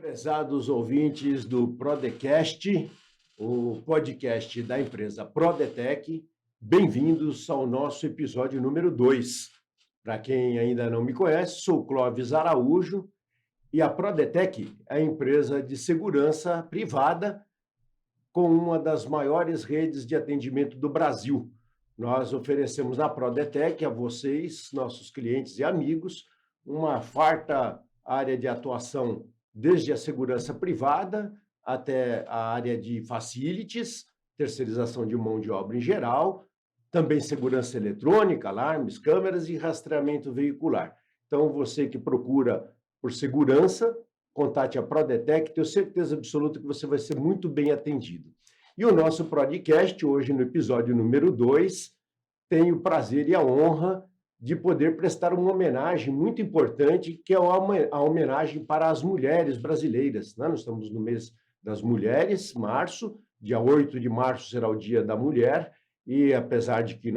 Prezados ouvintes do Prodecast, o podcast da empresa Prodetec, bem-vindos ao nosso episódio número 2. Para quem ainda não me conhece, sou Clóvis Araújo e a Prodetec é a empresa de segurança privada com uma das maiores redes de atendimento do Brasil. Nós oferecemos na Prodetec a vocês, nossos clientes e amigos, uma farta área de atuação desde a segurança privada até a área de facilities, terceirização de mão de obra em geral, também segurança eletrônica, alarmes, câmeras e rastreamento veicular. Então, você que procura por segurança, contate a Prodetec, tenho certeza absoluta que você vai ser muito bem atendido. E o nosso podcast, hoje no episódio número 2, tem o prazer e a honra de poder prestar uma homenagem muito importante, que é a homenagem para as mulheres brasileiras. Nós estamos no mês das mulheres, março, dia 8 de março será o Dia da Mulher, e apesar de que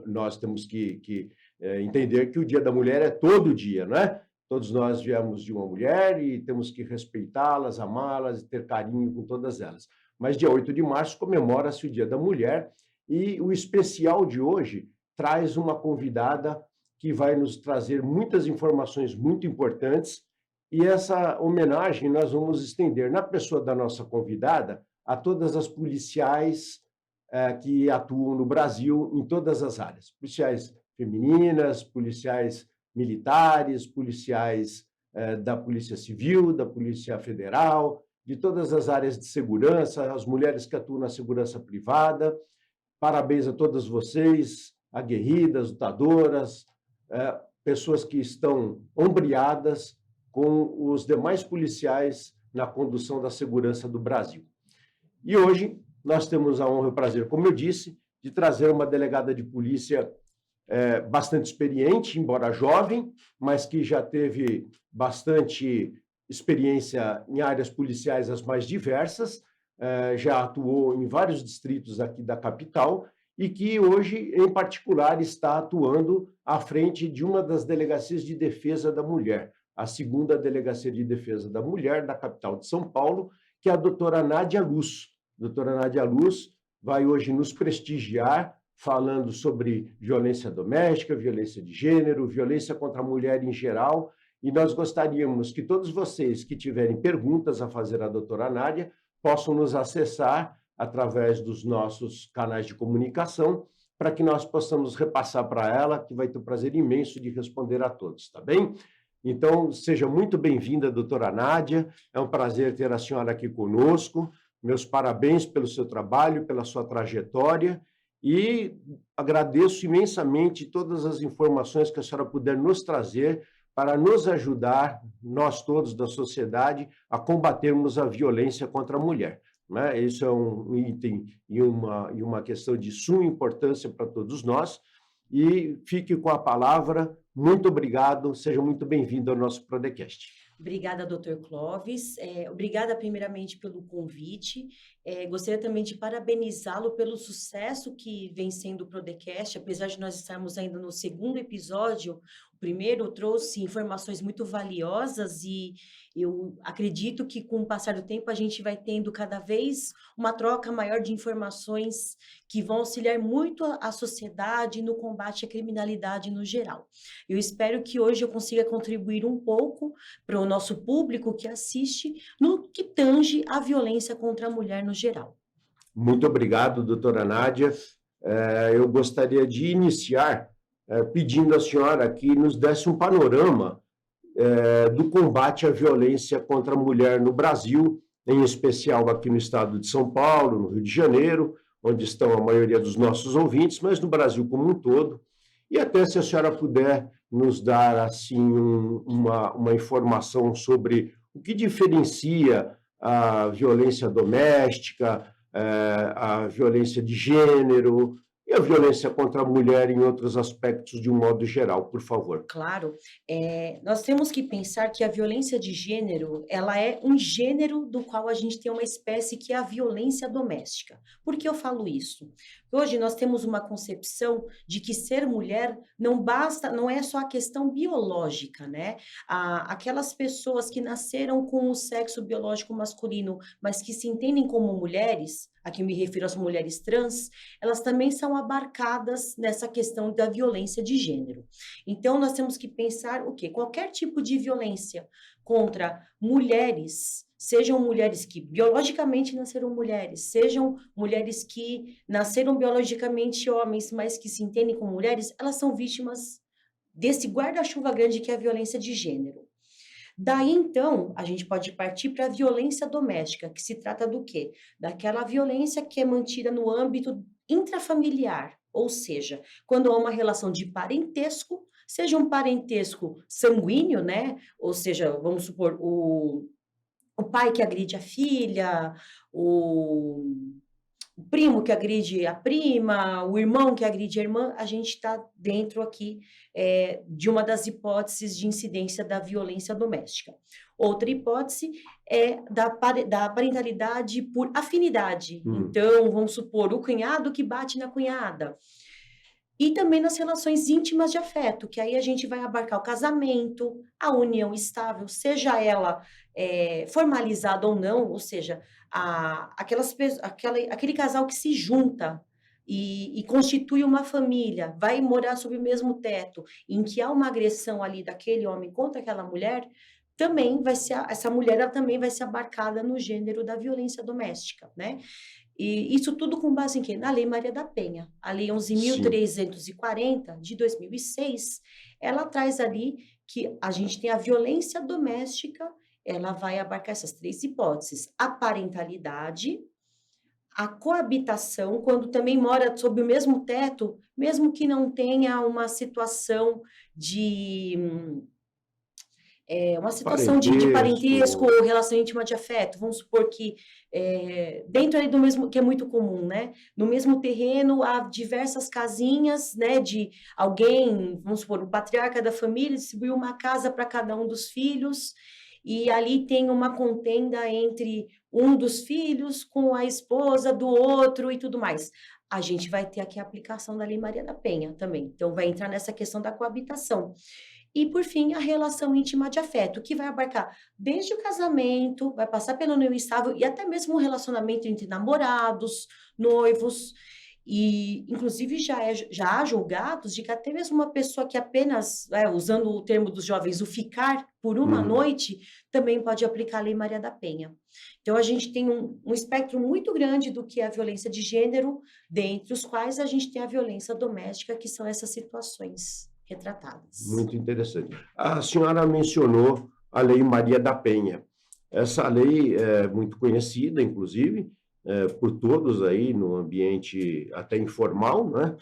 nós temos que entender que o Dia da Mulher é todo dia, né? Todos nós viemos de uma mulher e temos que respeitá-las, amá-las e ter carinho com todas elas. Mas dia 8 de março comemora-se o Dia da Mulher, e o especial de hoje traz uma convidada que vai nos trazer muitas informações muito importantes, e essa homenagem nós vamos estender na pessoa da nossa convidada a todas as policiais que atuam no Brasil em todas as áreas. Policiais femininas, policiais militares, policiais da Polícia Civil, da Polícia Federal, de todas as áreas de segurança, as mulheres que atuam na segurança privada. Parabéns a todas vocês, aguerridas, lutadoras, pessoas que estão ombreadas com os demais policiais na condução da segurança do Brasil. E hoje nós temos a honra e o prazer, como eu disse, de trazer uma delegada de polícia bastante experiente, embora jovem, mas que já teve bastante experiência em áreas policiais as mais diversas, já atuou em vários distritos aqui da capital e que hoje, em particular, está atuando à frente de uma das delegacias de defesa da mulher, a segunda Delegacia de Defesa da Mulher da capital de São Paulo, que é a doutora Nádia Luz. A doutora Nádia Luz vai hoje nos prestigiar falando sobre violência doméstica, violência de gênero, violência contra a mulher em geral, e nós gostaríamos que todos vocês que tiverem perguntas a fazer à doutora Nádia possam nos acessar através dos nossos canais de comunicação, para que nós possamos repassar para ela, que vai ter o prazer imenso de responder a todos, tá bem? Então, seja muito bem-vinda, doutora Nádia, é um prazer ter a senhora aqui conosco, meus parabéns pelo seu trabalho, pela sua trajetória, e agradeço imensamente todas as informações que a senhora puder nos trazer para nos ajudar, nós todos da sociedade, a combatermos a violência contra a mulher. Isso é um item e uma questão de suma importância para todos nós. E fique com a palavra. Muito obrigado, seja muito bem-vindo ao nosso Prodecast. Obrigada, doutor Clóvis. Obrigada, primeiramente, pelo convite. Gostaria também de parabenizá-lo pelo sucesso que vem sendo o Prodecast, apesar de nós estarmos ainda no segundo episódio. O primeiro trouxe informações muito valiosas e eu acredito que, com o passar do tempo, a gente vai tendo cada vez uma troca maior de informações que vão auxiliar muito a sociedade no combate à criminalidade no geral. Eu espero que hoje eu consiga contribuir um pouco para o nosso público que assiste no que tange a violência contra a mulher no geral. Muito obrigado, doutora Nádia. Eu gostaria de iniciar pedindo à senhora que nos desse um panorama do combate à violência contra a mulher no Brasil, em especial aqui no estado de São Paulo, no Rio de Janeiro, onde estão a maioria dos nossos ouvintes, mas no Brasil como um todo. E até se a senhora puder nos dar assim uma informação sobre o que diferencia a violência doméstica, a violência de gênero, E a violência contra a mulher em outros aspectos, de um modo geral, por favor. Claro, nós temos que pensar que a violência de gênero, ela é um gênero do qual a gente tem uma espécie que é a violência doméstica. Por que eu falo isso? Hoje nós temos uma concepção de que ser mulher não basta, não é só a questão biológica, né? Aquelas pessoas que nasceram com o sexo biológico masculino, mas que se entendem como mulheres, aqui me refiro às mulheres trans, elas também são abarcadas nessa questão da violência de gênero. Então, nós temos que pensar o quê? Qualquer tipo de violência contra mulheres, sejam mulheres que biologicamente nasceram mulheres, sejam mulheres que nasceram biologicamente homens, mas que se entendem como mulheres, elas são vítimas desse guarda-chuva grande que é a violência de gênero. Daí, então, a gente pode partir para a violência doméstica, que se trata do quê? Daquela violência que é mantida no âmbito intrafamiliar, ou seja, quando há uma relação de parentesco, seja um parentesco sanguíneo, né? Ou seja, vamos supor, o pai que agride a filha, o primo que agride a prima, o irmão que agride a irmã, a gente está dentro aqui de uma das hipóteses de incidência da violência doméstica. Outra hipótese é da parentalidade por afinidade. Então, vamos supor, o cunhado que bate na cunhada. E também nas relações íntimas de afeto, que aí a gente vai abarcar o casamento, a união estável, seja ela formalizada ou não, ou seja, aquele casal que se junta e constitui uma família, vai morar sob o mesmo teto, em que há uma agressão ali daquele homem contra aquela mulher, também vai ser, essa mulher ela também vai ser abarcada no gênero da violência doméstica, né? E isso tudo com base em quê? Na Lei Maria da Penha. A Lei 11.340, de 2006, ela traz ali que a gente tem a violência doméstica, ela vai abarcar essas três hipóteses: a parentalidade, a coabitação, quando também mora sob o mesmo teto, mesmo que não tenha uma situação de de parentesco ou relação íntima de afeto. Vamos supor que dentro aí do mesmo, que é muito comum, né? No mesmo terreno há diversas casinhas, né? De alguém, vamos supor, o patriarca da família distribuiu uma casa para cada um dos filhos, e ali tem uma contenda entre um dos filhos com a esposa do outro e tudo mais. A gente vai ter aqui a aplicação da Lei Maria da Penha também. Então, vai entrar nessa questão da coabitação. E, por fim, a relação íntima de afeto, que vai abarcar desde o casamento, vai passar pela união estável e até mesmo o relacionamento entre namorados, noivos. E, inclusive, já há julgados de que até mesmo uma pessoa que apenas, usando o termo dos jovens, o ficar por uma noite, também pode aplicar a Lei Maria da Penha. Então, a gente tem um espectro muito grande do que é a violência de gênero, dentre os quais a gente tem a violência doméstica, que são essas situações retratadas. Muito interessante. A senhora mencionou a Lei Maria da Penha. Essa lei é muito conhecida, inclusive, por todos aí no ambiente até informal, né?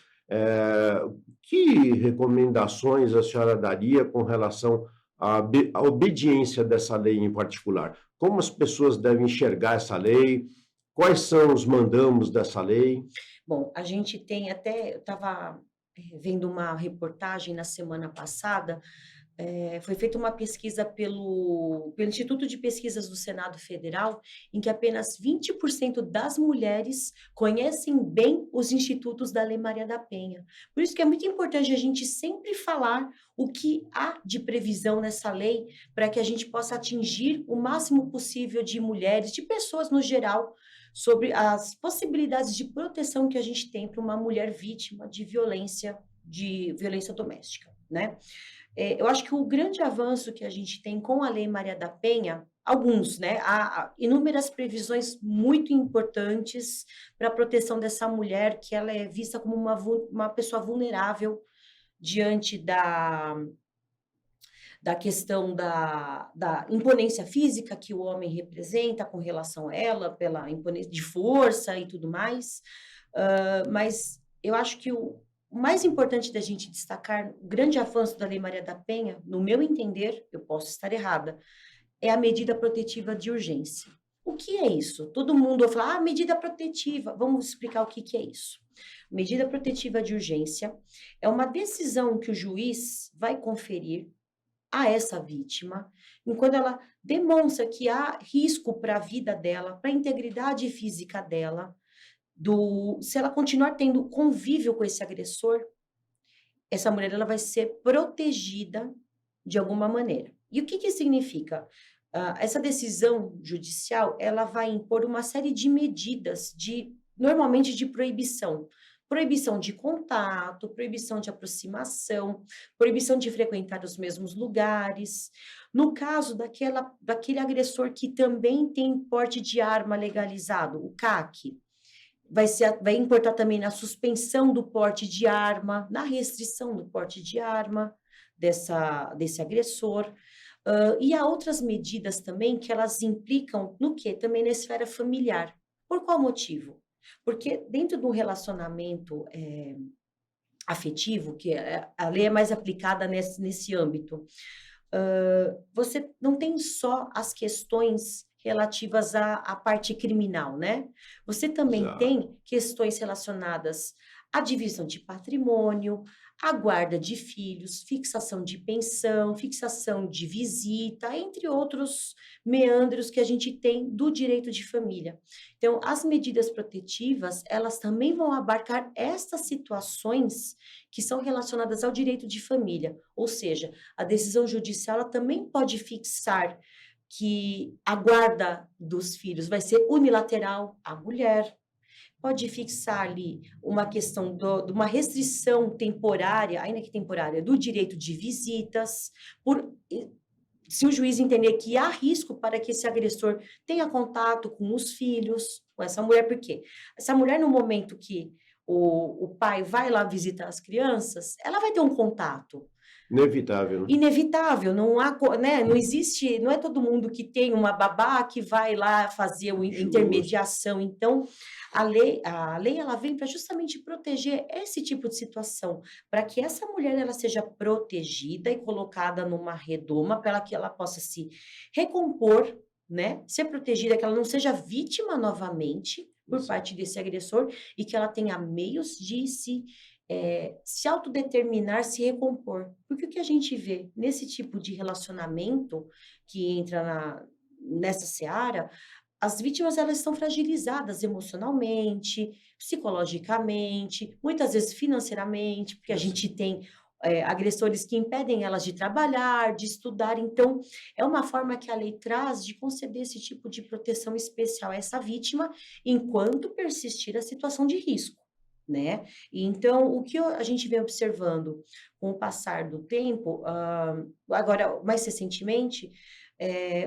Que recomendações a senhora daria com relação à obediência dessa lei em particular? Como as pessoas devem enxergar essa lei? Quais são os mandamos dessa lei? Bom, a gente tem até, eu estava vendo uma reportagem na semana passada, foi feita uma pesquisa pelo Instituto de Pesquisas do Senado Federal, em que apenas 20% das mulheres conhecem bem os institutos da Lei Maria da Penha. Por isso que é muito importante a gente sempre falar o que há de previsão nessa lei, para que a gente possa atingir o máximo possível de mulheres, de pessoas no geral, sobre as possibilidades de proteção que a gente tem para uma mulher vítima de violência doméstica, né? Eu acho que o grande avanço que a gente tem com a Lei Maria da Penha, alguns, né? Há inúmeras previsões muito importantes para a proteção dessa mulher, que ela é vista como uma pessoa vulnerável diante da questão da imponência física que o homem representa com relação a ela, pela imponência de força e tudo mais. Mas eu acho que o mais importante da gente destacar, o grande avanço da Lei Maria da Penha, no meu entender, eu posso estar errada, é a medida protetiva de urgência. O que é isso? Todo mundo fala, medida protetiva. Vamos explicar o que é isso. Medida protetiva de urgência é uma decisão que o juiz vai conferir a essa vítima, enquanto ela demonstra que há risco para a vida dela, para a integridade física dela, se ela continuar tendo convívio com esse agressor, essa mulher ela vai ser protegida de alguma maneira. E o que significa? Essa decisão judicial, ela vai impor uma série de medidas, normalmente de proibição. Proibição de contato, proibição de aproximação, proibição de frequentar os mesmos lugares. No caso daquele agressor que também tem porte de arma legalizado, o CAC, vai importar também na suspensão do porte de arma, na restrição do porte de arma desse agressor. E há outras medidas também que elas implicam no quê? Também na esfera familiar. Por qual motivo? Porque dentro do relacionamento afetivo, que a lei é mais aplicada nesse âmbito, você não tem só as questões relativas à parte criminal, né? Você também Exato. tem questões relacionadas à divisão de patrimônio, à guarda de filhos, fixação de pensão, fixação de visita, entre outros meandros que a gente tem do direito de família. Então, as medidas protetivas, elas também vão abarcar estas situações que são relacionadas ao direito de família, ou seja, a decisão judicial ela também pode fixar que a guarda dos filhos vai ser unilateral à mulher, pode fixar ali uma questão de uma restrição temporária, ainda que temporária, do direito de visitas, se o juiz entender que há risco para que esse agressor tenha contato com os filhos, com essa mulher, por quê? Essa mulher, no momento que o pai vai lá visitar as crianças, ela vai ter um contato, Inevitável, né? inevitável, não há, né, não existe, não é todo mundo que tem uma babá que vai lá fazer a intermediação. Então, a lei ela vem para justamente proteger esse tipo de situação, para que essa mulher ela seja protegida e colocada numa redoma para que ela possa se recompor, né, ser protegida, que ela não seja vítima novamente por parte desse agressor e que ela tenha meios de se autodeterminar, se recompor. Porque o que a gente vê nesse tipo de relacionamento que entra nessa seara, as vítimas elas estão fragilizadas emocionalmente, psicologicamente, muitas vezes financeiramente, porque a gente tem agressores que impedem elas de trabalhar, de estudar. Então, é uma forma que a lei traz de conceder esse tipo de proteção especial a essa vítima, enquanto persistir a situação de risco, né? E então, o que a gente vem observando com o passar do tempo, agora, mais recentemente,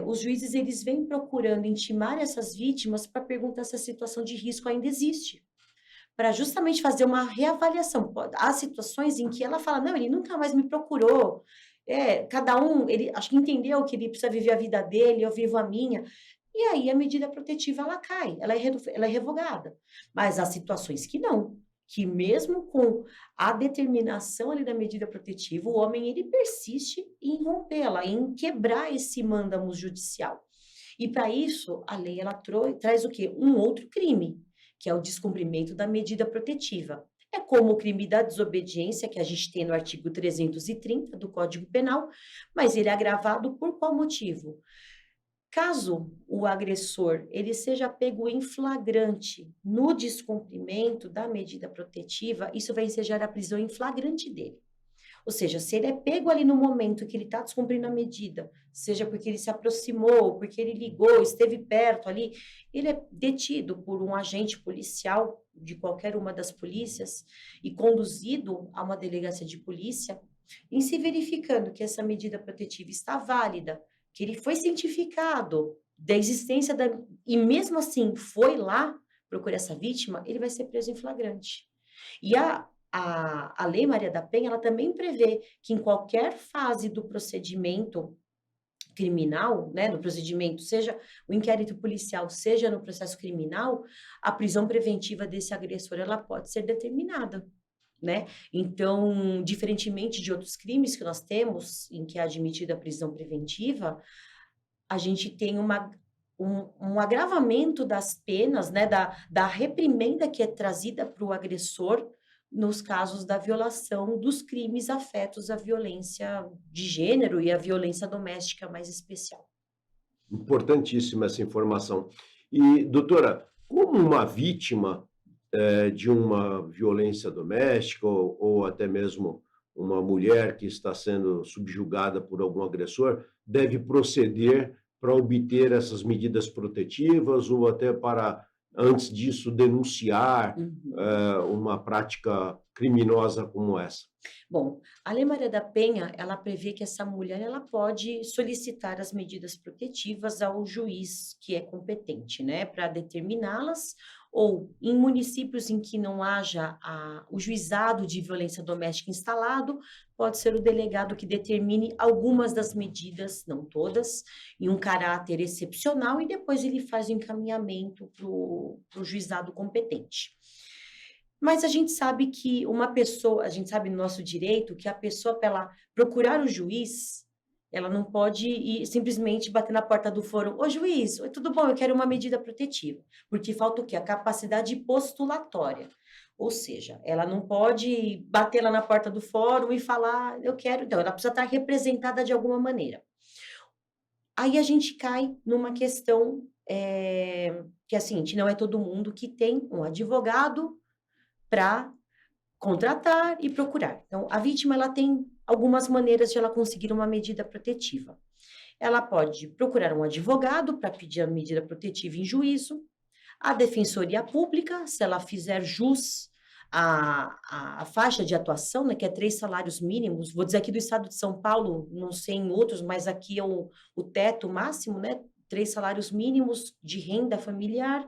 os juízes eles vêm procurando intimar essas vítimas para perguntar se a situação de risco ainda existe, para justamente fazer uma reavaliação. Há situações em que ela fala, não, ele nunca mais me procurou, cada um, ele acho que entendeu que ele precisa viver a vida dele, eu vivo a minha, e aí a medida protetiva ela cai, ela é revogada. Mas há situações que não, que mesmo com a determinação ali da medida protetiva, o homem ele persiste em rompê-la, em quebrar esse mândamo judicial. E para isso, a lei ela traz o quê? Um outro crime, que é o descumprimento da medida protetiva. É como o crime da desobediência, que a gente tem no artigo 330 do Código Penal, mas ele é agravado por qual motivo? Caso o agressor ele seja pego em flagrante no descumprimento da medida protetiva, isso vai ensejar a prisão em flagrante dele. Ou seja, se ele é pego ali no momento que ele está descumprindo a medida, seja porque ele se aproximou, porque ele ligou, esteve perto ali, ele é detido por um agente policial de qualquer uma das polícias e conduzido a uma delegacia de polícia, em se verificando que essa medida protetiva está válida, que ele foi cientificado da existência e mesmo assim foi lá procurar essa vítima, ele vai ser preso em flagrante. E a Lei Maria da Penha, ela também prevê que em qualquer fase do procedimento criminal, né, do procedimento, seja o inquérito policial, seja no processo criminal, a prisão preventiva desse agressor, ela pode ser determinada, né? Então, diferentemente de outros crimes que nós temos, em que é admitida a prisão preventiva, a gente tem um agravamento das penas, né, da reprimenda que é trazida para o agressor nos casos da violação dos crimes afetos à violência de gênero e à violência doméstica mais especial. Importantíssima essa informação. E, doutora, como uma vítima de uma violência doméstica ou até mesmo uma mulher que está sendo subjugada por algum agressor deve proceder para obter essas medidas protetivas ou até para, antes disso, denunciar uma prática criminosa como essa? Bom, a Lei Maria da Penha, ela prevê que essa mulher, ela pode solicitar as medidas protetivas ao juiz que é competente, né, para determiná-las, ou em municípios em que não haja o juizado de violência doméstica instalado, pode ser o delegado que determine algumas das medidas, não todas, em um caráter excepcional, e depois ele faz o encaminhamento para o juizado competente. Mas a gente sabe que a gente sabe no nosso direito que a pessoa, para ela procurar o juiz, ela não pode ir simplesmente bater na porta do fórum: ô juiz, oi, tudo bom, eu quero uma medida protetiva. Porque falta o quê? A capacidade postulatória. Ou seja, ela não pode bater lá na porta do fórum e falar: eu quero. Então, ela precisa estar representada de alguma maneira. Aí a gente cai numa questão que é a seguinte: não é todo mundo que tem um advogado para contratar e procurar. Então, a vítima, ela tem algumas maneiras de ela conseguir uma medida protetiva. Ela pode procurar um advogado para pedir a medida protetiva em juízo, a defensoria pública, se ela fizer jus à faixa de atuação, né, que é 3 salários mínimos, vou dizer aqui do estado de São Paulo, não sei em outros, mas aqui é o teto máximo, né, 3 salários mínimos de renda familiar.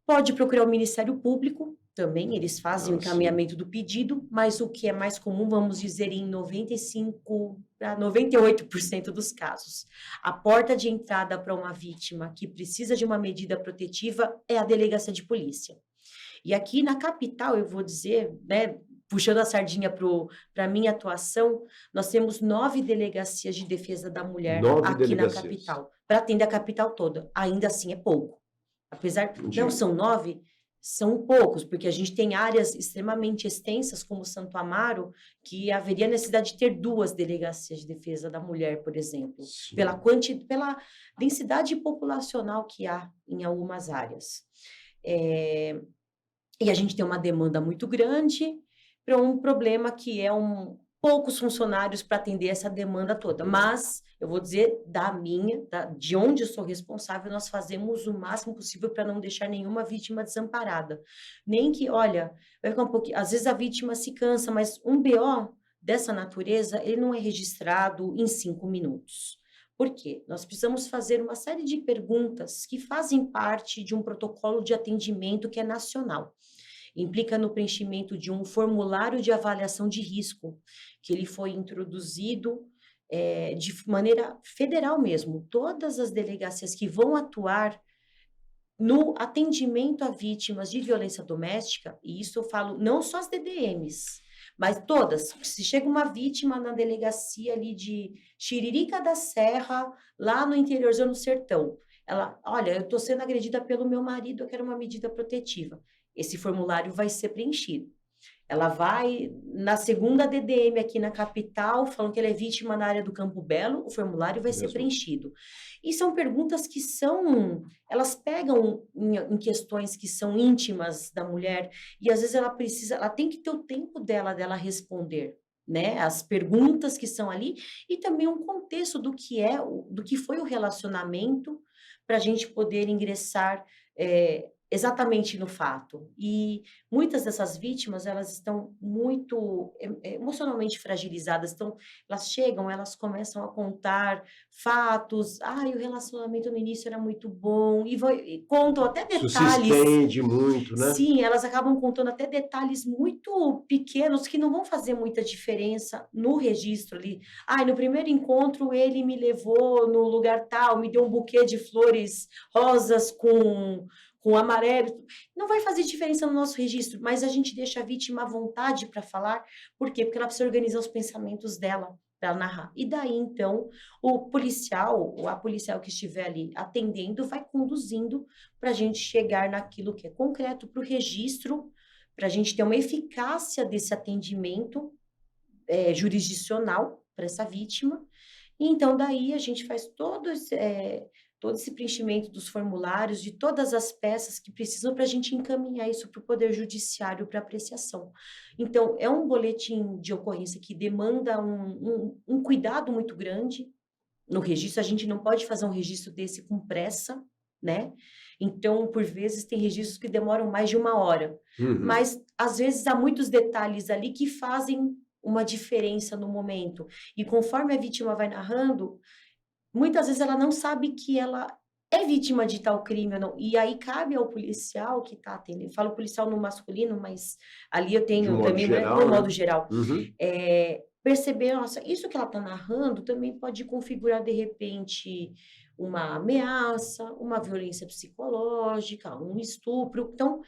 Pode procurar o Ministério Público, também eles fazem o encaminhamento do pedido, mas o que é mais comum, vamos dizer, em 95% a 98% dos casos. A porta de entrada para uma vítima que precisa de uma medida protetiva é a delegacia de polícia. E aqui na capital, eu vou dizer, né, puxando a sardinha para a minha atuação, nós temos 9 delegacias de defesa da mulher aqui na capital, para atender a capital toda. Ainda assim é pouco. Apesar, não são 9, são poucos, porque a gente tem áreas extremamente extensas, como Santo Amaro, que haveria necessidade de ter 2 delegacias de defesa da mulher, por exemplo, pela densidade populacional que há em algumas áreas. E a gente tem uma demanda muito grande para um problema que é poucos funcionários para atender essa demanda toda, mas eu vou dizer de onde eu sou responsável, nós fazemos o máximo possível para não deixar nenhuma vítima desamparada. Nem que, olha, vai ficar um pouquinho, às vezes a vítima se cansa, mas um BO dessa natureza, ele não é registrado em 5 minutos. Por quê? Nós precisamos fazer uma série de perguntas que fazem parte de um protocolo de atendimento que é nacional. Implica no preenchimento de um formulário de avaliação de risco, que ele foi introduzido de maneira federal mesmo. Todas as delegacias que vão atuar no atendimento a vítimas de violência doméstica, e isso eu falo não só as DDMs, mas todas. Se chega uma vítima na delegacia ali de Xiririca da Serra, lá no interiorzão do sertão, ela, olha, eu estou sendo agredida pelo meu marido, eu quero uma medida protetiva. Esse formulário vai ser preenchido. Ela vai na segunda DDM aqui na capital, falando que ela é vítima na área do Campo Belo, o formulário vai ser preenchido. E são perguntas que elas pegam em questões que são íntimas da mulher, e às vezes ela tem que ter o tempo dela responder, né? As perguntas que são ali, e também um contexto do que foi o relacionamento, para a gente poder ingressar exatamente no fato. E muitas dessas vítimas, elas estão muito emocionalmente fragilizadas. Então, elas chegam, elas começam a contar fatos. O relacionamento no início era muito bom. E contam até detalhes. Isso se estende muito, né? Sim, elas acabam contando até detalhes muito pequenos que não vão fazer muita diferença no registro ali. No primeiro encontro, ele me levou no lugar tal, me deu um buquê de flores rosas com amarelo, não vai fazer diferença no nosso registro, mas a gente deixa a vítima à vontade para falar. Por quê? Porque ela precisa organizar os pensamentos dela, para narrar. E daí, então, o policial, ou a policial que estiver ali atendendo, vai conduzindo para a gente chegar naquilo que é concreto, para o registro, para a gente ter uma eficácia desse atendimento jurisdicional para essa vítima. E então, daí, a gente faz todo esse preenchimento dos formulários, de todas as peças que precisam para a gente encaminhar isso para o Poder Judiciário para apreciação. Então, é um boletim de ocorrência que demanda um cuidado muito grande no registro. A gente não pode fazer um registro desse com pressa, né? Então, por vezes, tem registros que demoram mais de 1 hora. Mas, às vezes, há muitos detalhes ali que fazem uma diferença no momento. E conforme a vítima vai narrando, muitas vezes ela não sabe que ela é vítima de tal crime ou não. E aí cabe ao policial que está atendendo. Eu falo policial no masculino, mas ali eu De um tenho modo também, geral, no né? modo geral. Uhum. Perceber, nossa, isso que ela está narrando também pode configurar, de repente, uma ameaça, uma violência psicológica, um estupro. Então,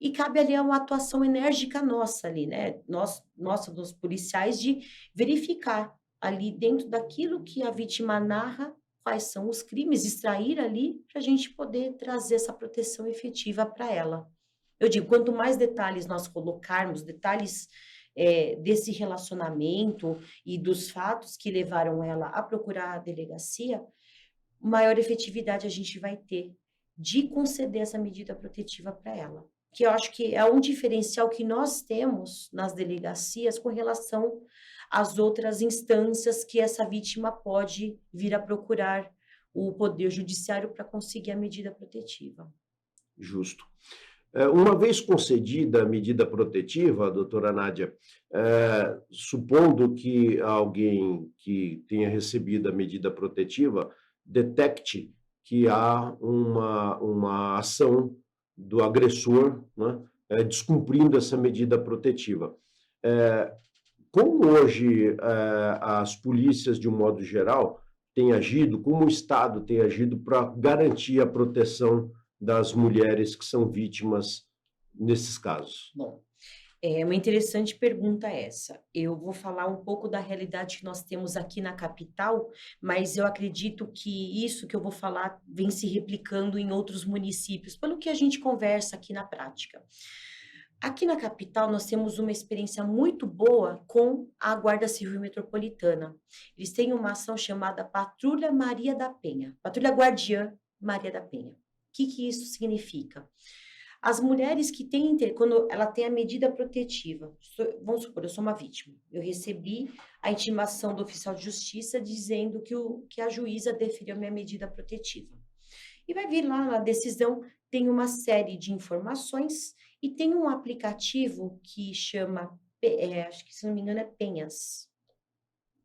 e cabe ali uma atuação enérgica nossa ali, né? Nossa, dos policiais, de verificar ali dentro daquilo que a vítima narra, quais são os crimes, extrair ali para a gente poder trazer essa proteção efetiva para ela. Eu digo, quanto mais detalhes nós colocarmos, detalhes desse relacionamento e dos fatos que levaram ela a procurar a delegacia, maior efetividade a gente vai ter de conceder essa medida protetiva para ela. Que eu acho que é um diferencial que nós temos nas delegacias com relação às outras instâncias que essa vítima pode vir a procurar o Poder Judiciário para conseguir a medida protetiva. Justo. Uma vez concedida a medida protetiva, doutora Nádia, supondo que alguém que tenha recebido a medida protetiva detecte que há uma ação do agressor, né, descumprindo essa medida protetiva. Como hoje as polícias, de um modo geral, têm agido, como o Estado tem agido para garantir a proteção das mulheres que são vítimas nesses casos? Bom, é uma interessante pergunta essa. Eu vou falar um pouco da realidade que nós temos aqui na capital, mas eu acredito que isso que eu vou falar vem se replicando em outros municípios, pelo que a gente conversa aqui na prática. Aqui na capital, nós temos uma experiência muito boa com a Guarda Civil Metropolitana. Eles têm uma ação chamada Patrulha Maria da Penha, Patrulha Guardiã Maria da Penha. O que isso significa? As mulheres que têm, quando ela tem a medida protetiva, vamos supor, eu sou uma vítima, eu recebi a intimação do oficial de justiça dizendo que a juíza deferiu a minha medida protetiva. E vai vir lá na decisão, tem uma série de informações e tem um aplicativo que chama, acho que se não me engano é Penhas,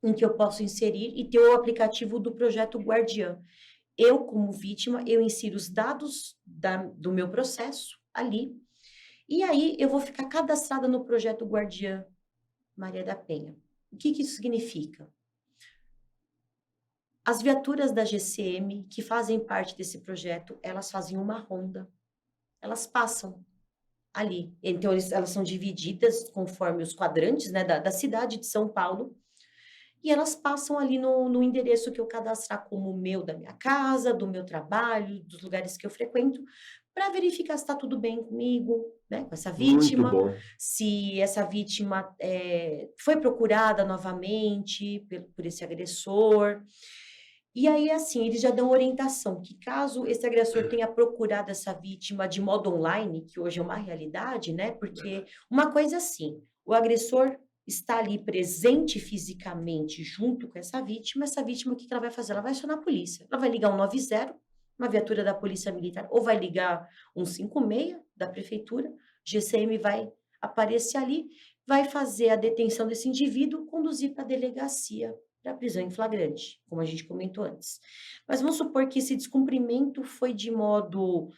em que eu posso inserir, e tem o aplicativo do projeto Guardiã. Eu, como vítima, eu insiro os dados do meu processo ali, e aí eu vou ficar cadastrada no projeto Guardiã Maria da Penha. O que isso significa? As viaturas da GCM, que fazem parte desse projeto, elas fazem uma ronda, elas passam ali. Então, elas são divididas conforme os quadrantes, né, da cidade de São Paulo, e elas passam ali no endereço que eu cadastrar como o meu, da minha casa, do meu trabalho, dos lugares que eu frequento, para verificar se está tudo bem comigo, né, com essa vítima, Muito bom. se essa vítima foi procurada novamente por esse agressor. E aí, assim, eles já dão orientação que caso esse agressor tenha procurado essa vítima de modo online, que hoje é uma realidade, né? Porque uma coisa é assim, o agressor está ali presente fisicamente junto com essa vítima, o que ela vai fazer? Ela vai acionar a polícia. Ela vai ligar 190, uma viatura da Polícia Militar, ou vai ligar 156 da Prefeitura, GCM vai aparecer ali, vai fazer a detenção desse indivíduo, conduzir para a delegacia, para prisão em flagrante, como a gente comentou antes. Mas vamos supor que esse descumprimento foi de modo,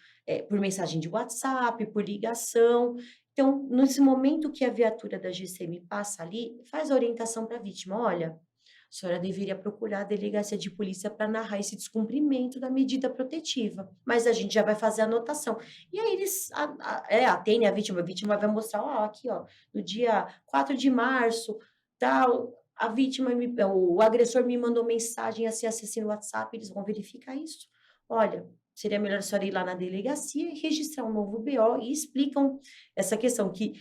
por mensagem de WhatsApp, por ligação. Então, nesse momento que a viatura da GCM passa ali, faz a orientação para a vítima, olha, a senhora deveria procurar a delegacia de polícia para narrar esse descumprimento da medida protetiva, mas a gente já vai fazer a anotação. E aí eles atendem a vítima vai mostrar, ó, aqui, ó, no dia 4 de março, tal, o agressor me mandou mensagem assim no WhatsApp, eles vão verificar isso. Olha, seria melhor a senhora ir lá na delegacia e registrar um novo BO e explicam essa questão, que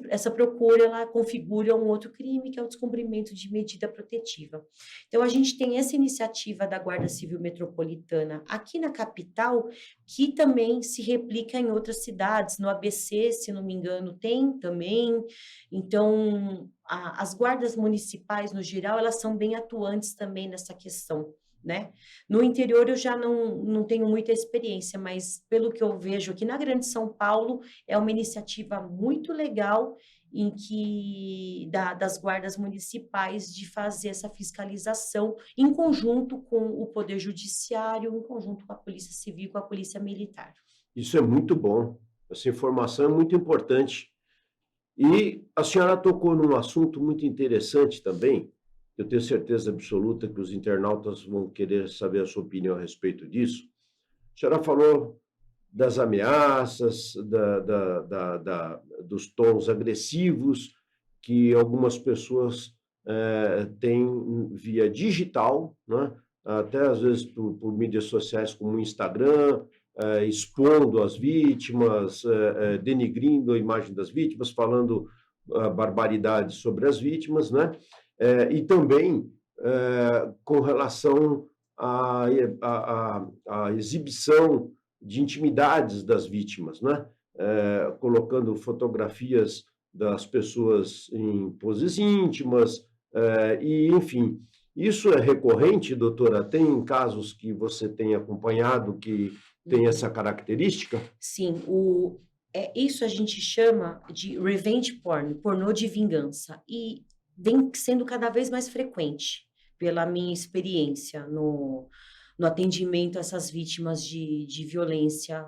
essa procura, ela configura um outro crime, que é o descumprimento de medida protetiva. Então, a gente tem essa iniciativa da Guarda Civil Metropolitana aqui na capital, que também se replica em outras cidades, no ABC, se não me engano, tem também. Então, as guardas municipais, no geral, elas são bem atuantes também nessa questão, né? No interior eu já não tenho muita experiência, mas pelo que eu vejo aqui na Grande São Paulo, é uma iniciativa muito legal das guardas municipais de fazer essa fiscalização em conjunto com o Poder Judiciário, em conjunto com a Polícia Civil, com a Polícia Militar. Isso é muito bom. Essa informação é muito importante. E a senhora tocou num assunto muito interessante também. Eu tenho certeza absoluta que os internautas vão querer saber a sua opinião a respeito disso. A senhora falou das ameaças, dos tons agressivos que algumas pessoas têm via digital, né? Até às vezes por mídias sociais como o Instagram, expondo as vítimas, denigrindo a imagem das vítimas, falando barbaridades sobre as vítimas, né? E também com relação à exibição de intimidades das vítimas, né? Colocando fotografias das pessoas em poses íntimas, e, enfim, isso é recorrente, doutora? Tem casos que você tem acompanhado que tem essa característica? Sim, isso a gente chama de revenge porn, pornô de vingança, e vem sendo cada vez mais frequente, pela minha experiência no atendimento a essas vítimas de violência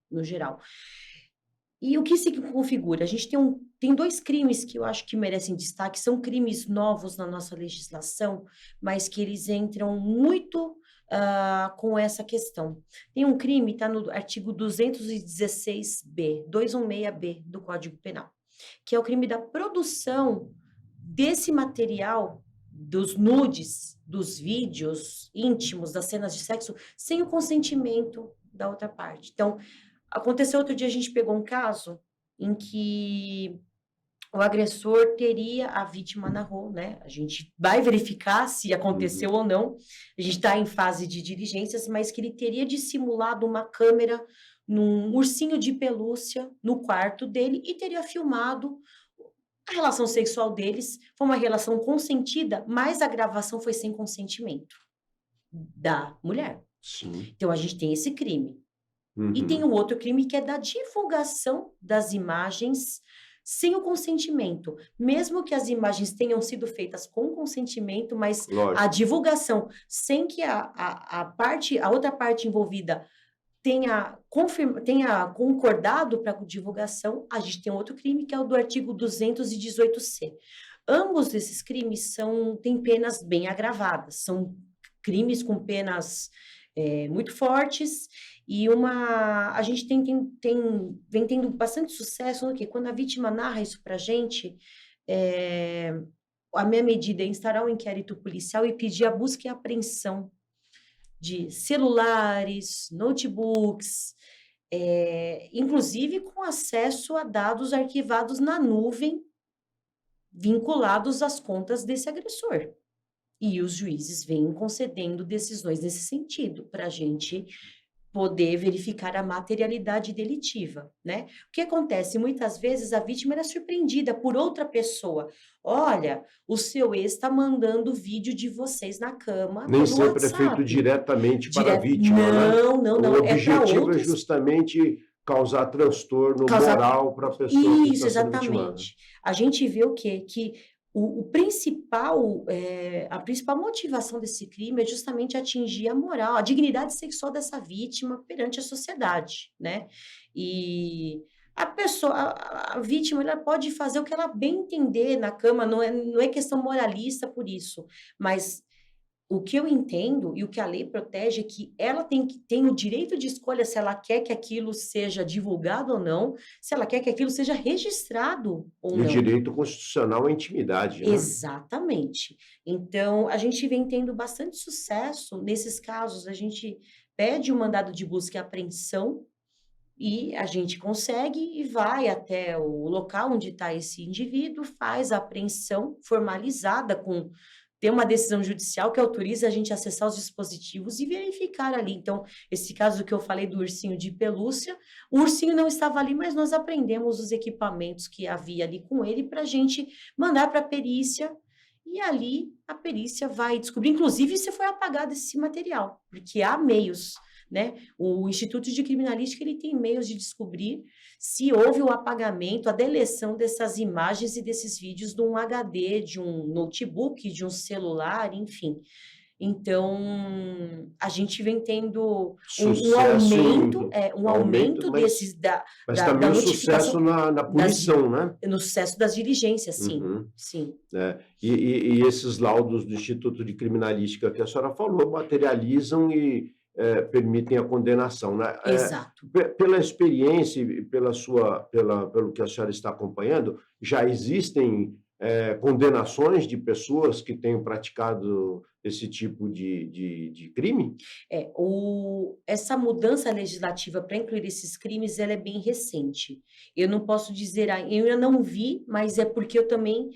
no geral. E o que se configura? A gente tem dois crimes que eu acho que merecem destaque, são crimes novos na nossa legislação, mas que eles entram muito com essa questão. Tem um crime, está no artigo 216B, 216B do Código Penal, que é o crime da produção desse material, dos nudes, dos vídeos íntimos, das cenas de sexo, sem o consentimento da outra parte. Então, aconteceu outro dia, a gente pegou um caso em que o agressor teria a vítima na rua, né? A gente vai verificar se aconteceu ou não. A gente está em fase de diligências, mas que ele teria dissimulado uma câmera num ursinho de pelúcia no quarto dele e teria filmado a relação sexual deles. Foi uma relação consentida, mas a gravação foi sem consentimento da mulher. Sim. Então, a gente tem esse crime. E tem um outro crime que é da divulgação das imagens sem o consentimento. Mesmo que as imagens tenham sido feitas com consentimento, mas a divulgação sem que a outra parte envolvida tenha concordado para a divulgação, a gente tem outro crime, que é o do artigo 218C. Ambos esses crimes têm penas bem agravadas, são crimes com penas muito fortes, e a gente vem tendo bastante sucesso no que? Quando a vítima narra isso para a gente, a minha medida é instaurar um inquérito policial e pedir a busca e apreensão de celulares, notebooks, inclusive com acesso a dados arquivados na nuvem, vinculados às contas desse agressor. E os juízes vêm concedendo decisões nesse sentido, para a gente poder verificar a materialidade delitiva, né? O que acontece? Muitas vezes a vítima era surpreendida por outra pessoa. Olha, o seu ex está mandando vídeo de vocês na cama. Nem sempre é feito diretamente para a vítima, né? Não. O objetivo é justamente causar transtorno moral para a pessoa que está sendo vitimada. Exatamente. A gente vê o quê? Que a principal motivação desse crime é justamente atingir a moral, a dignidade sexual dessa vítima perante a sociedade, né? E a vítima, ela pode fazer o que ela bem entender na cama, não é questão moralista por isso, mas o que eu entendo e o que a lei protege é que ela tem o direito de escolha se ela quer que aquilo seja divulgado ou não, se ela quer que aquilo seja registrado ou E o não. direito constitucional à intimidade, né? Exatamente. Então, a gente vem tendo bastante sucesso nesses casos. A gente pede o mandado de busca e apreensão e a gente consegue e vai até o local onde está esse indivíduo, faz a apreensão formalizada com ter uma decisão judicial que autoriza a gente a acessar os dispositivos e verificar ali. Então, esse caso que eu falei do ursinho de pelúcia, o ursinho não estava ali, mas nós apreendemos os equipamentos que havia ali com ele para a gente mandar para a perícia. E ali a perícia vai descobrir, inclusive, se foi apagado esse material, porque há meios, né? O Instituto de Criminalística ele tem meios de descobrir se houve o apagamento, a deleção dessas imagens e desses vídeos de um HD, de um notebook, de um celular, enfim. Então, a gente vem tendo Sucesso um aumento, aumento mas, desses mas da também o notificação sucesso na punição, né? no sucesso das diligências, sim, Uhum. sim. E esses laudos do Instituto de Criminalística que a senhora falou materializam e permitem a condenação, né? Exato. Pela experiência e pelo que a senhora está acompanhando, já existem condenações de pessoas que tenham praticado esse tipo de crime? Essa mudança legislativa para incluir esses crimes, ela é bem recente. Eu não posso dizer, eu ainda não vi, mas é porque eu também,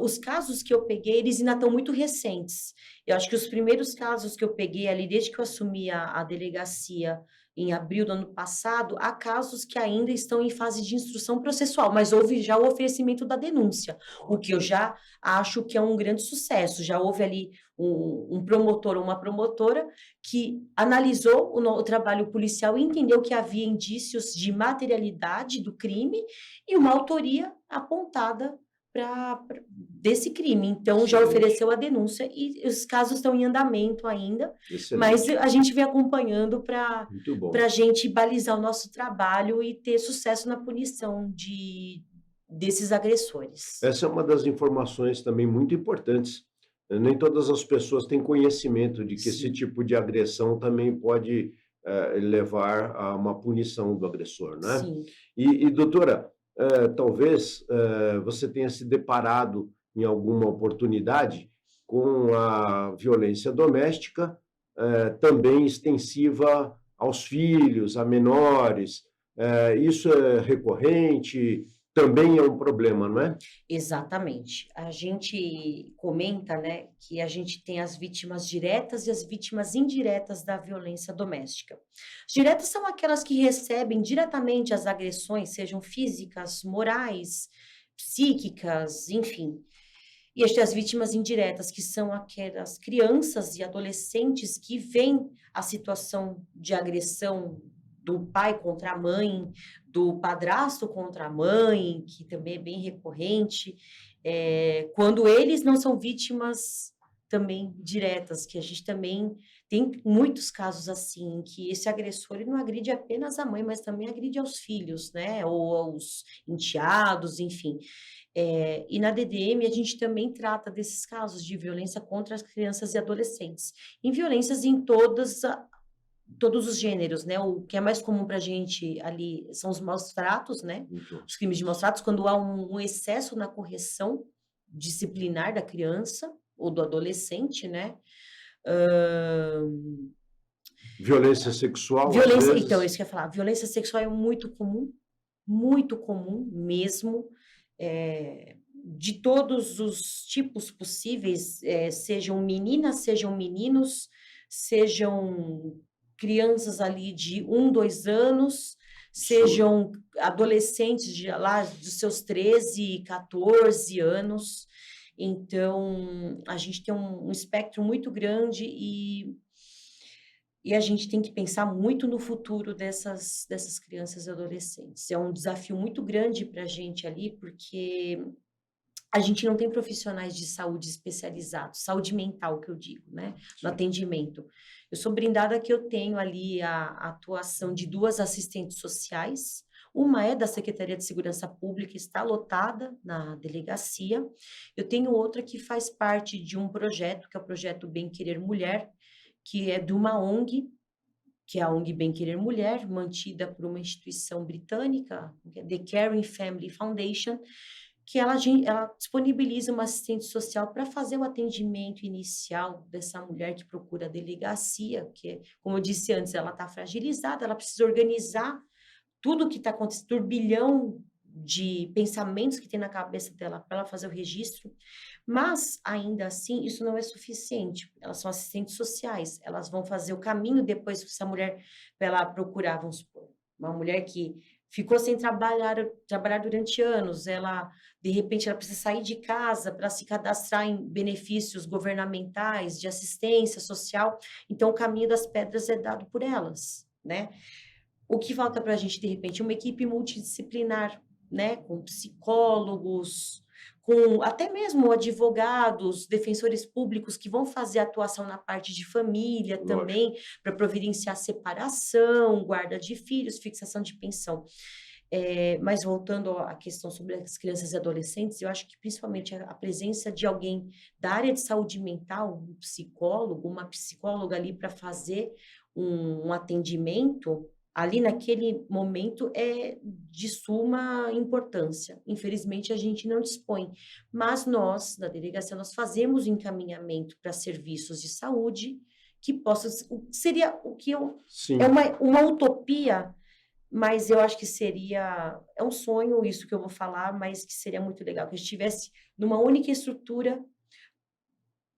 os casos que eu peguei, eles ainda estão muito recentes. Eu acho que os primeiros casos que eu peguei ali, desde que eu assumi a delegacia em abril do ano passado, há casos que ainda estão em fase de instrução processual, mas houve já o oferecimento da denúncia, o que eu já acho que é um grande sucesso. Já houve ali um promotor ou uma promotora que analisou o trabalho policial e entendeu que havia indícios de materialidade do crime e uma autoria apontada desse crime. Então, já Excelente. ofereceu a denúncia e os casos estão em andamento ainda, mas Excelente. a gente vem acompanhando Muito bom. para a gente balizar o nosso trabalho e ter sucesso na punição desses agressores. Essa é uma das informações também muito importantes. Nem todas as pessoas têm conhecimento de que esse Sim. tipo de agressão também pode levar a uma punição do agressor, né? Sim. E doutora, talvez você tenha se deparado em alguma oportunidade com a violência doméstica, também extensiva aos filhos, a menores. Isso é recorrente, também é um problema, não é? Exatamente. A gente comenta, né, que a gente tem as vítimas diretas e as vítimas indiretas da violência doméstica. As diretas são aquelas que recebem diretamente as agressões, sejam físicas, morais, psíquicas, enfim. E as vítimas indiretas, que são aquelas crianças e adolescentes que veem a situação de agressão do pai contra a mãe, do padrasto contra a mãe, que também é bem recorrente, quando eles não são vítimas também diretas, que a gente também tem muitos casos assim, que esse agressor ele não agride apenas a mãe, mas também agride aos filhos, né, ou aos enteados, enfim. E na DDM a gente também trata desses casos de violência contra as crianças e adolescentes, em violências em todos os gêneros, né? O que é mais comum para a gente ali são os maus tratos, né? Os crimes de maus tratos, quando há um excesso na correção disciplinar da criança ou do adolescente, né? Violência sexual, às Violência, vezes. então, isso que eu ia falar, violência sexual é muito comum mesmo, de todos os tipos possíveis, sejam meninas, sejam meninos, sejam crianças ali de 1, 2 anos, sejam adolescentes lá dos seus 13, 14 anos. Então, a gente tem um espectro muito grande e a gente tem que pensar muito no futuro dessas crianças e adolescentes. É um desafio muito grande para a gente ali, porque a gente não tem profissionais de saúde especializados, saúde mental que eu digo, né, no atendimento. Eu sou brindada que eu tenho ali a atuação de 2 assistentes sociais, Uma é da Secretaria de Segurança Pública, está lotada na delegacia. Eu tenho outra que faz parte de um projeto, que é o projeto Bem Querer Mulher, que é de uma ONG, que é a ONG Bem Querer Mulher, mantida por uma instituição britânica, que é The Caring Family Foundation, que ela disponibiliza uma assistente social para fazer o atendimento inicial dessa mulher que procura a delegacia, que, como eu disse antes, ela está fragilizada, ela precisa organizar tudo que está acontecendo, turbilhão de pensamentos que tem na cabeça dela para ela fazer o registro, mas ainda assim isso não é suficiente. Elas são assistentes sociais, elas vão fazer o caminho depois que essa mulher, para ela procurar, vamos supor, uma mulher que ficou sem trabalhar durante anos, ela de repente ela precisa sair de casa para se cadastrar em benefícios governamentais de assistência social, então o caminho das pedras é dado por elas, né? O que falta para a gente, de repente, uma equipe multidisciplinar, né, com psicólogos, com até mesmo advogados, defensores públicos que vão fazer atuação na parte de família Lógico. também, para providenciar separação, guarda de filhos, fixação de pensão. Mas voltando à questão sobre as crianças e adolescentes, eu acho que principalmente a presença de alguém da área de saúde mental, um psicólogo, uma psicóloga ali para fazer um atendimento, ali naquele momento é de suma importância. Infelizmente, a gente não dispõe, mas nós, da delegacia, nós fazemos o encaminhamento para serviços de saúde que possam, seria o que eu, Sim. é uma utopia, mas eu acho que seria, é um sonho isso que eu vou falar, mas que seria muito legal, que a gente tivesse numa única estrutura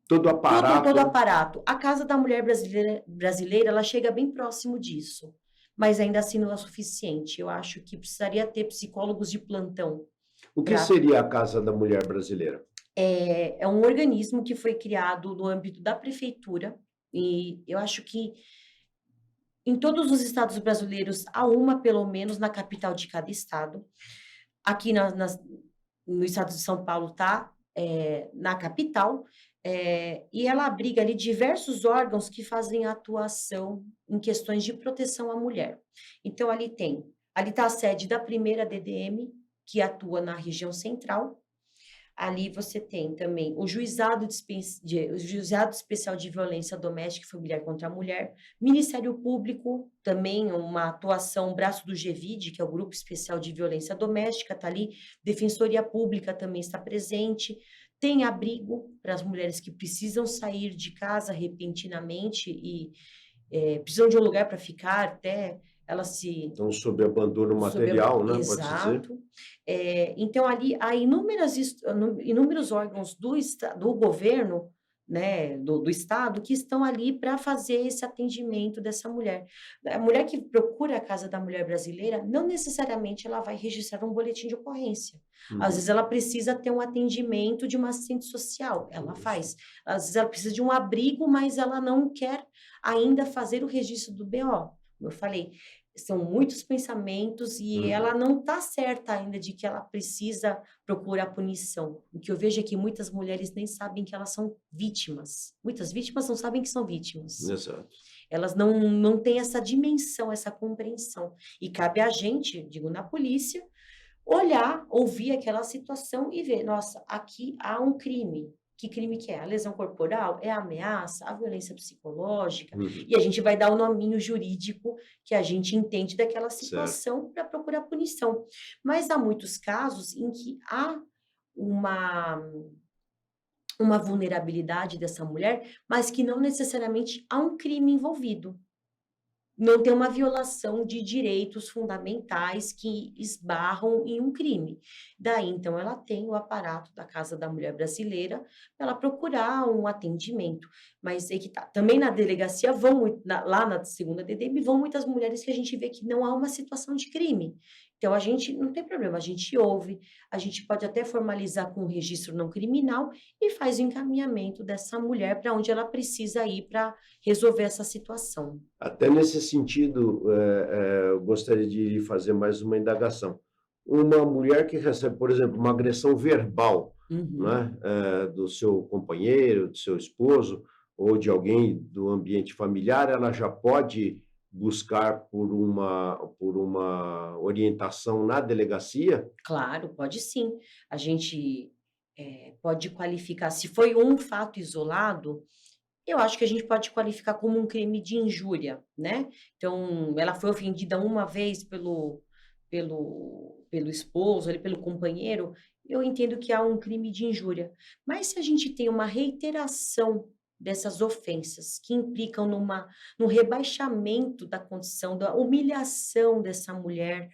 Todo aparato. todo aparato. A Casa da Mulher Brasileira, ela chega bem próximo disso, mas ainda assim não é suficiente. Eu acho que precisaria ter psicólogos de plantão. O que seria a Casa da Mulher Brasileira? É um organismo que foi criado no âmbito da prefeitura, e eu acho que em todos os estados brasileiros há uma, pelo menos, na capital de cada estado. Aqui no estado de São Paulo está na capital, e ela abriga ali diversos órgãos que fazem atuação em questões de proteção à mulher. Então, ali está a sede da primeira DDM, que atua na região central. Ali você tem também o Juizado Especial de Violência Doméstica e Familiar contra a Mulher, Ministério Público, também uma atuação, braço do GVID, que é o Grupo Especial de Violência Doméstica, está ali, Defensoria Pública também está presente, tem abrigo para as mulheres que precisam sair de casa repentinamente e precisam de um lugar para ficar até elas se... Então, sob abandono material, né? Exato. Pode dizer. Então, ali há inúmeros órgãos do governo, né, do Estado, que estão ali para fazer esse atendimento dessa mulher. A mulher que procura a Casa da Mulher Brasileira, não necessariamente ela vai registrar um boletim de ocorrência. Às vezes ela precisa ter um atendimento de uma assistente social, ela faz. Às vezes ela precisa de um abrigo, mas ela não quer ainda fazer o registro do BO. Como eu falei, são muitos pensamentos e ela não está certa ainda de que ela precisa procurar punição. O que eu vejo é que muitas mulheres nem sabem que elas são vítimas. Muitas vítimas não sabem que são vítimas. Exato. Elas não têm essa dimensão, essa compreensão. E cabe a gente, digo, na polícia, olhar, ouvir aquela situação e ver, nossa, aqui há um crime. Que crime que é? A lesão corporal? É a ameaça? A violência psicológica? E a gente vai dar o nominho jurídico que a gente entende daquela situação para procurar punição. Mas há muitos casos em que há uma vulnerabilidade dessa mulher, mas que não necessariamente há um crime envolvido. Não tem uma violação de direitos fundamentais que esbarram em um crime. Daí, então, ela tem o aparato da Casa da Mulher Brasileira para ela procurar um atendimento. Mas aí que tá. Também na delegacia lá na segunda DDM, vão muitas mulheres que a gente vê que não há uma situação de crime. Então, a gente não tem problema, a gente ouve, a gente pode até formalizar com um registro não criminal e faz o encaminhamento dessa mulher para onde ela precisa ir para resolver essa situação. Até nesse sentido, eu gostaria de fazer mais uma indagação. Uma mulher que recebe, por exemplo, uma agressão verbal, né, do seu companheiro, do seu esposo, ou de alguém do ambiente familiar, ela já pode buscar por uma orientação na delegacia? Claro, pode sim. A gente, pode qualificar se foi um fato isolado, eu acho que a gente pode qualificar como um crime de injúria, né. Então, ela foi ofendida uma vez pelo esposo, ali, pelo companheiro, eu entendo que há um crime de injúria. Mas se a gente tem uma reiteração dessas ofensas, que implicam num rebaixamento da condição, da humilhação dessa mulher,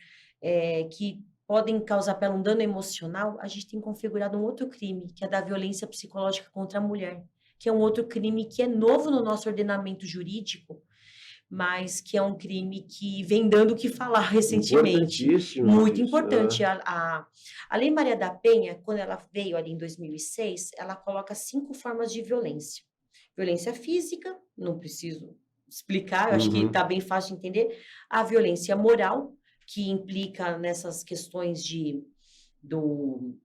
que podem causar para ela um dano emocional, a gente tem configurado um outro crime, que é da violência psicológica contra a mulher, que é um outro crime que é novo no nosso ordenamento jurídico, mas que é um crime que vem dando o que falar recentemente. Importantíssimo Muito isso. importante. A Lei Maria da Penha, quando ela veio ali em 2006, ela coloca 5 formas de violência. Violência física, não preciso explicar, eu acho que está Uhum, bem fácil de entender. A violência moral, que implica nessas questões do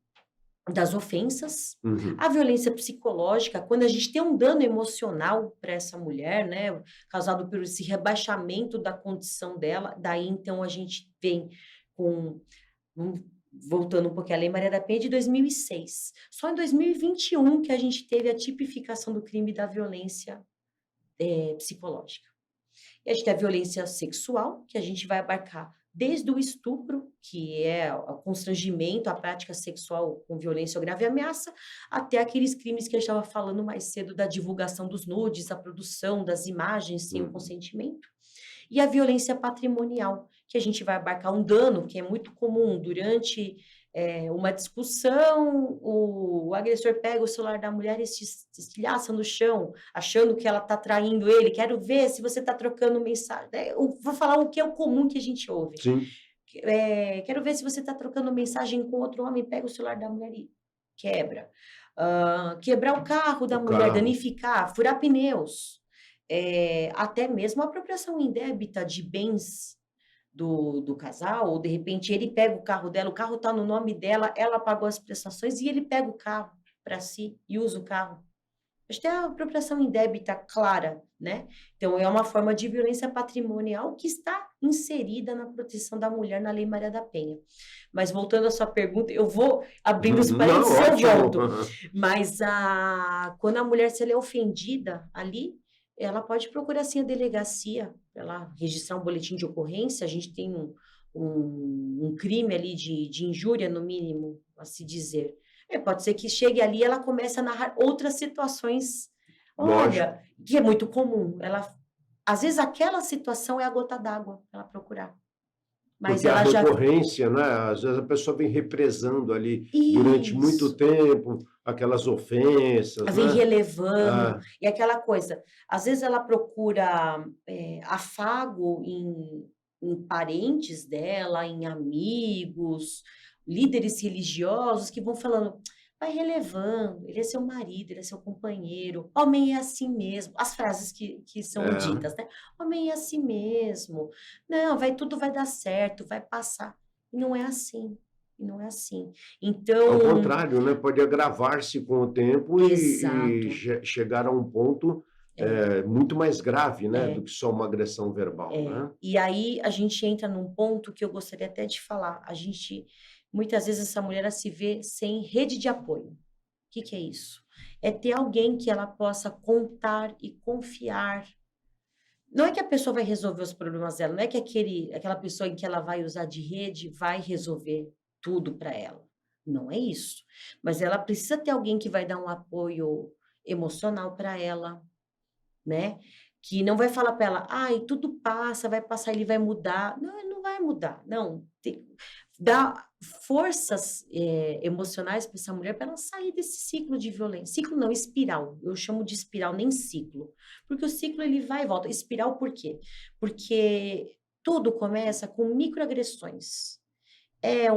das ofensas, uhum. a violência psicológica, quando a gente tem um dano emocional para essa mulher, né, causado por esse rebaixamento da condição dela, daí então a gente vem com vamos voltando um pouquinho, a Lei Maria da Penha é de 2006. Só em 2021 que a gente teve a tipificação do crime da violência, psicológica. E a gente tem a violência sexual, que a gente vai abarcar desde o estupro, que é o constrangimento, a prática sexual com violência ou grave ameaça, até aqueles crimes que a gente estava falando mais cedo da divulgação dos nudes, a produção das imagens sem o Uhum. consentimento. E a violência patrimonial, que a gente vai abarcar um dano que é muito comum durante uma discussão, o agressor pega o celular da mulher e se estilhaça no chão, achando que ela está traindo ele. Quero ver se você está trocando mensagem. Eu vou falar o que é o comum que a gente ouve. Sim. Quero ver se você está trocando mensagem com outro homem, pega o celular da mulher e quebra. Quebrar o carro da O mulher, carro. danificar, furar pneus. Até mesmo a apropriação indébita de bens do casal, ou de repente ele pega o carro dela, o carro está no nome dela, ela pagou as prestações e ele pega o carro para si e usa o carro. Acho que é a apropriação indébita clara, né? Então, é uma forma de violência patrimonial que está inserida na proteção da mulher na Lei Maria da Penha. Mas voltando à sua pergunta, eu vou abrindo os Não, parênteses e eu ótimo. volto. Mas quando a mulher se ela é ofendida ali, ela pode procurar sim a delegacia, ela registrar um boletim de ocorrência. A gente tem um crime ali de injúria, no mínimo, a se dizer. Pode ser que chegue ali e ela comece a narrar outras situações. Lógico. Olha, que é muito comum. Às vezes aquela situação é a gota d'água para ela procurar, mas Porque a ela já recorrência, né, às vezes a pessoa vem represando ali durante muito isso, tempo aquelas ofensas, vem né? relevando, Ah, e aquela coisa, às vezes ela procura, afago em parentes dela, em amigos, líderes religiosos que vão falando: "Vai relevando, ele é seu marido, ele é seu companheiro, homem é assim mesmo", as frases que são é. ditas, né, "Homem é assim mesmo, não, tudo vai dar certo, vai passar", e não é assim, e não é assim. Ao Então contrário, né, pode agravar-se com o tempo e exato. chegar a um ponto É, muito mais grave, né, do é, que só uma agressão verbal, é. né? E aí a gente entra num ponto que eu gostaria até de falar. Muitas vezes essa mulher ela se vê sem rede de apoio. O que que é isso? É ter alguém que ela possa contar e confiar. Não é que a pessoa vai resolver os problemas dela, não é que aquela pessoa em que ela vai usar de rede vai resolver tudo para ela. Não é isso. Mas ela precisa ter alguém que vai dar um apoio emocional para ela, né, que não vai falar para ela: "Ai, tudo passa, vai passar, ele vai mudar". Não, ele não vai mudar, não, dá forças, emocionais para essa mulher para ela sair desse ciclo de violência. Ciclo não, espiral, eu chamo de espiral, nem ciclo, porque o ciclo ele vai e volta. Espiral por quê? Porque tudo começa com microagressões. É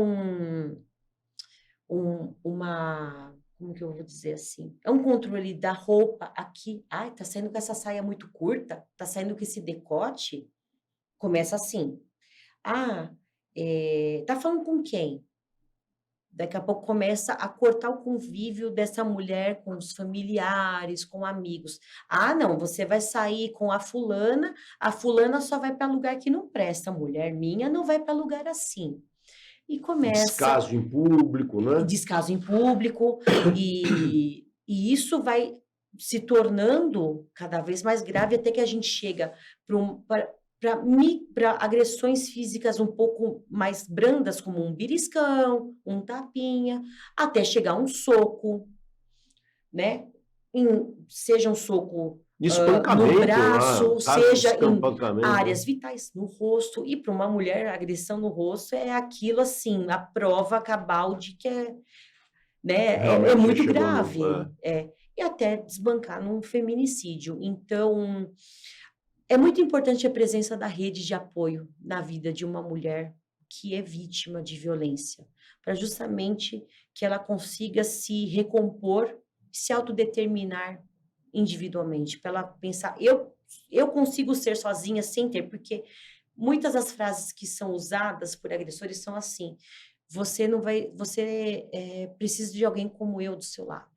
uma como que eu vou dizer assim? É um controle da roupa aqui. "Ai, tá saindo com essa saia muito curta, tá saindo com esse decote", começa assim. "Ah, tá falando com quem?". Daqui a pouco começa a cortar o convívio dessa mulher com os familiares, com amigos. Ah, não, você vai sair com a fulana só vai para lugar que não presta, mulher minha não vai para lugar assim. E começa Descaso em público, né? descaso em público, e isso vai se tornando cada vez mais grave até que a gente chega para agressões físicas um pouco mais brandas, como um beliscão, um tapinha, até chegar um soco, né? Seja um soco no Espancamento braço, lá, seja em espancamento, áreas vitais, no rosto. E para uma mulher, a agressão no rosto é aquilo assim, a prova cabal de que né, é realmente muito chegou grave. no... E até desbancar num feminicídio. Então, é muito importante a presença da rede de apoio na vida de uma mulher que é vítima de violência, para justamente que ela consiga se recompor, se autodeterminar individualmente, para ela pensar, eu consigo ser sozinha sem ter, porque muitas das frases que são usadas por agressores são assim: você não vai, você precisa de alguém como eu do seu lado.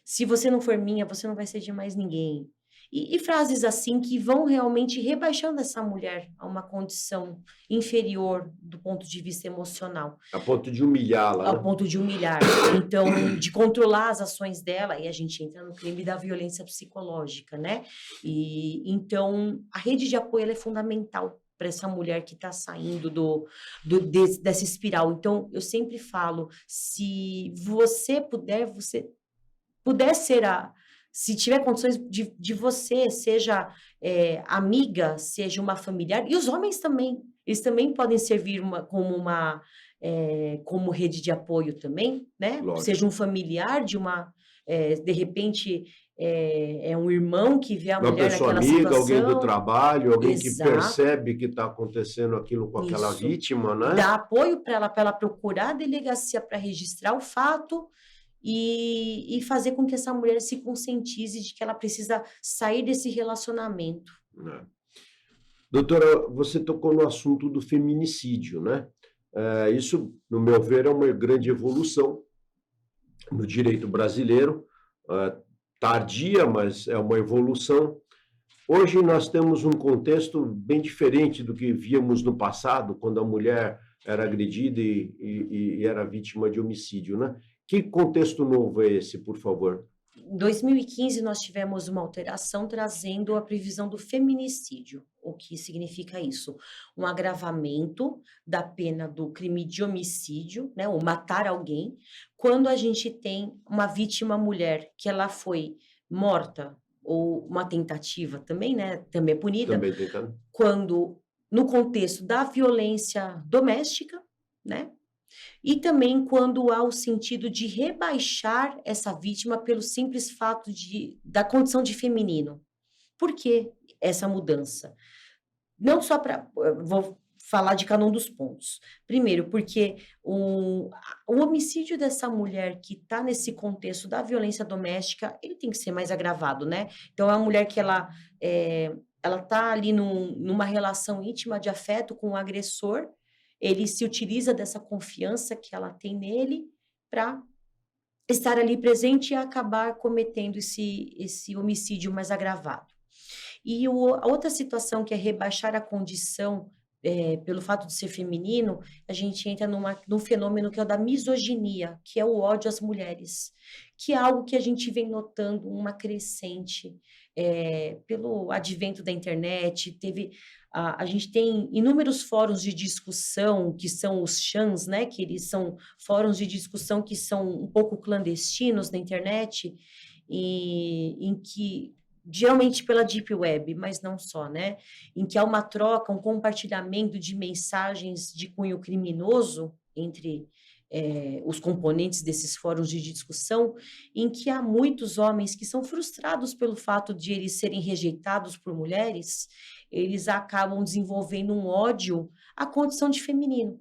Se você não for minha, você não vai ser de mais ninguém. E frases assim que vão realmente rebaixando essa mulher a uma condição inferior do ponto de vista emocional. A ponto de humilhá-la, Ao né? ponto de humilhar. Então, de controlar as ações dela, e a gente entra no crime da violência psicológica, né? E então, a rede de apoio ela é fundamental para essa mulher que está saindo dessa espiral. Então, eu sempre falo, se você puder ser se tiver condições de você, seja amiga, seja uma familiar, e os homens também, eles também podem servir como rede de apoio também, né? Lógico. Seja um familiar de repente, é um irmão que vê a Uma mulher pessoa naquela amiga, alguém do situação. trabalho, alguém que Exato. percebe que está acontecendo aquilo com aquela Isso. vítima, né? Dá apoio para ela procurar a delegacia para registrar o fato e fazer com que essa mulher se conscientize de que ela precisa sair desse relacionamento. Doutora, você tocou no assunto do feminicídio, né? Isso, no meu ver, é uma grande evolução no direito brasileiro, tardia, mas é uma evolução. Hoje nós temos um contexto bem diferente do que víamos no passado, quando a mulher era agredida e era vítima de homicídio, né? Que contexto novo é esse, por favor? Em 2015, nós tivemos uma alteração trazendo a previsão do feminicídio. O que significa isso? Um agravamento da pena do crime de homicídio, né, ou matar alguém, quando a gente tem uma vítima mulher que ela foi morta, ou uma tentativa também, né, também é punida, Também tentando. quando, no contexto da violência doméstica, né, e também quando há o sentido de rebaixar essa vítima pelo simples fato da condição de feminino. Por que essa mudança? Não só para... Vou falar de cada um dos pontos. Primeiro, porque o homicídio dessa mulher que está nesse contexto da violência doméstica, ele tem que ser mais agravado, né? Então, é uma mulher que ela está ali numa relação íntima de afeto com o agressor, ele se utiliza dessa confiança que ela tem nele para estar ali presente e acabar cometendo esse homicídio mais agravado. E a outra situação, que é rebaixar a condição pelo fato de ser feminino, a gente entra num fenômeno que é o da misoginia, que é o ódio às mulheres, que é algo que a gente vem notando uma crescente pelo advento da internet. A gente tem inúmeros fóruns de discussão, que são os chans, né? Que eles são fóruns de discussão que são um pouco clandestinos na internet, em que, geralmente pela Deep Web, mas não só, né? Em que há uma troca, um compartilhamento de mensagens de cunho criminoso entre os componentes desses fóruns de discussão, em que há muitos homens que são frustrados pelo fato de eles serem rejeitados por mulheres, eles acabam desenvolvendo um ódio à condição de feminino,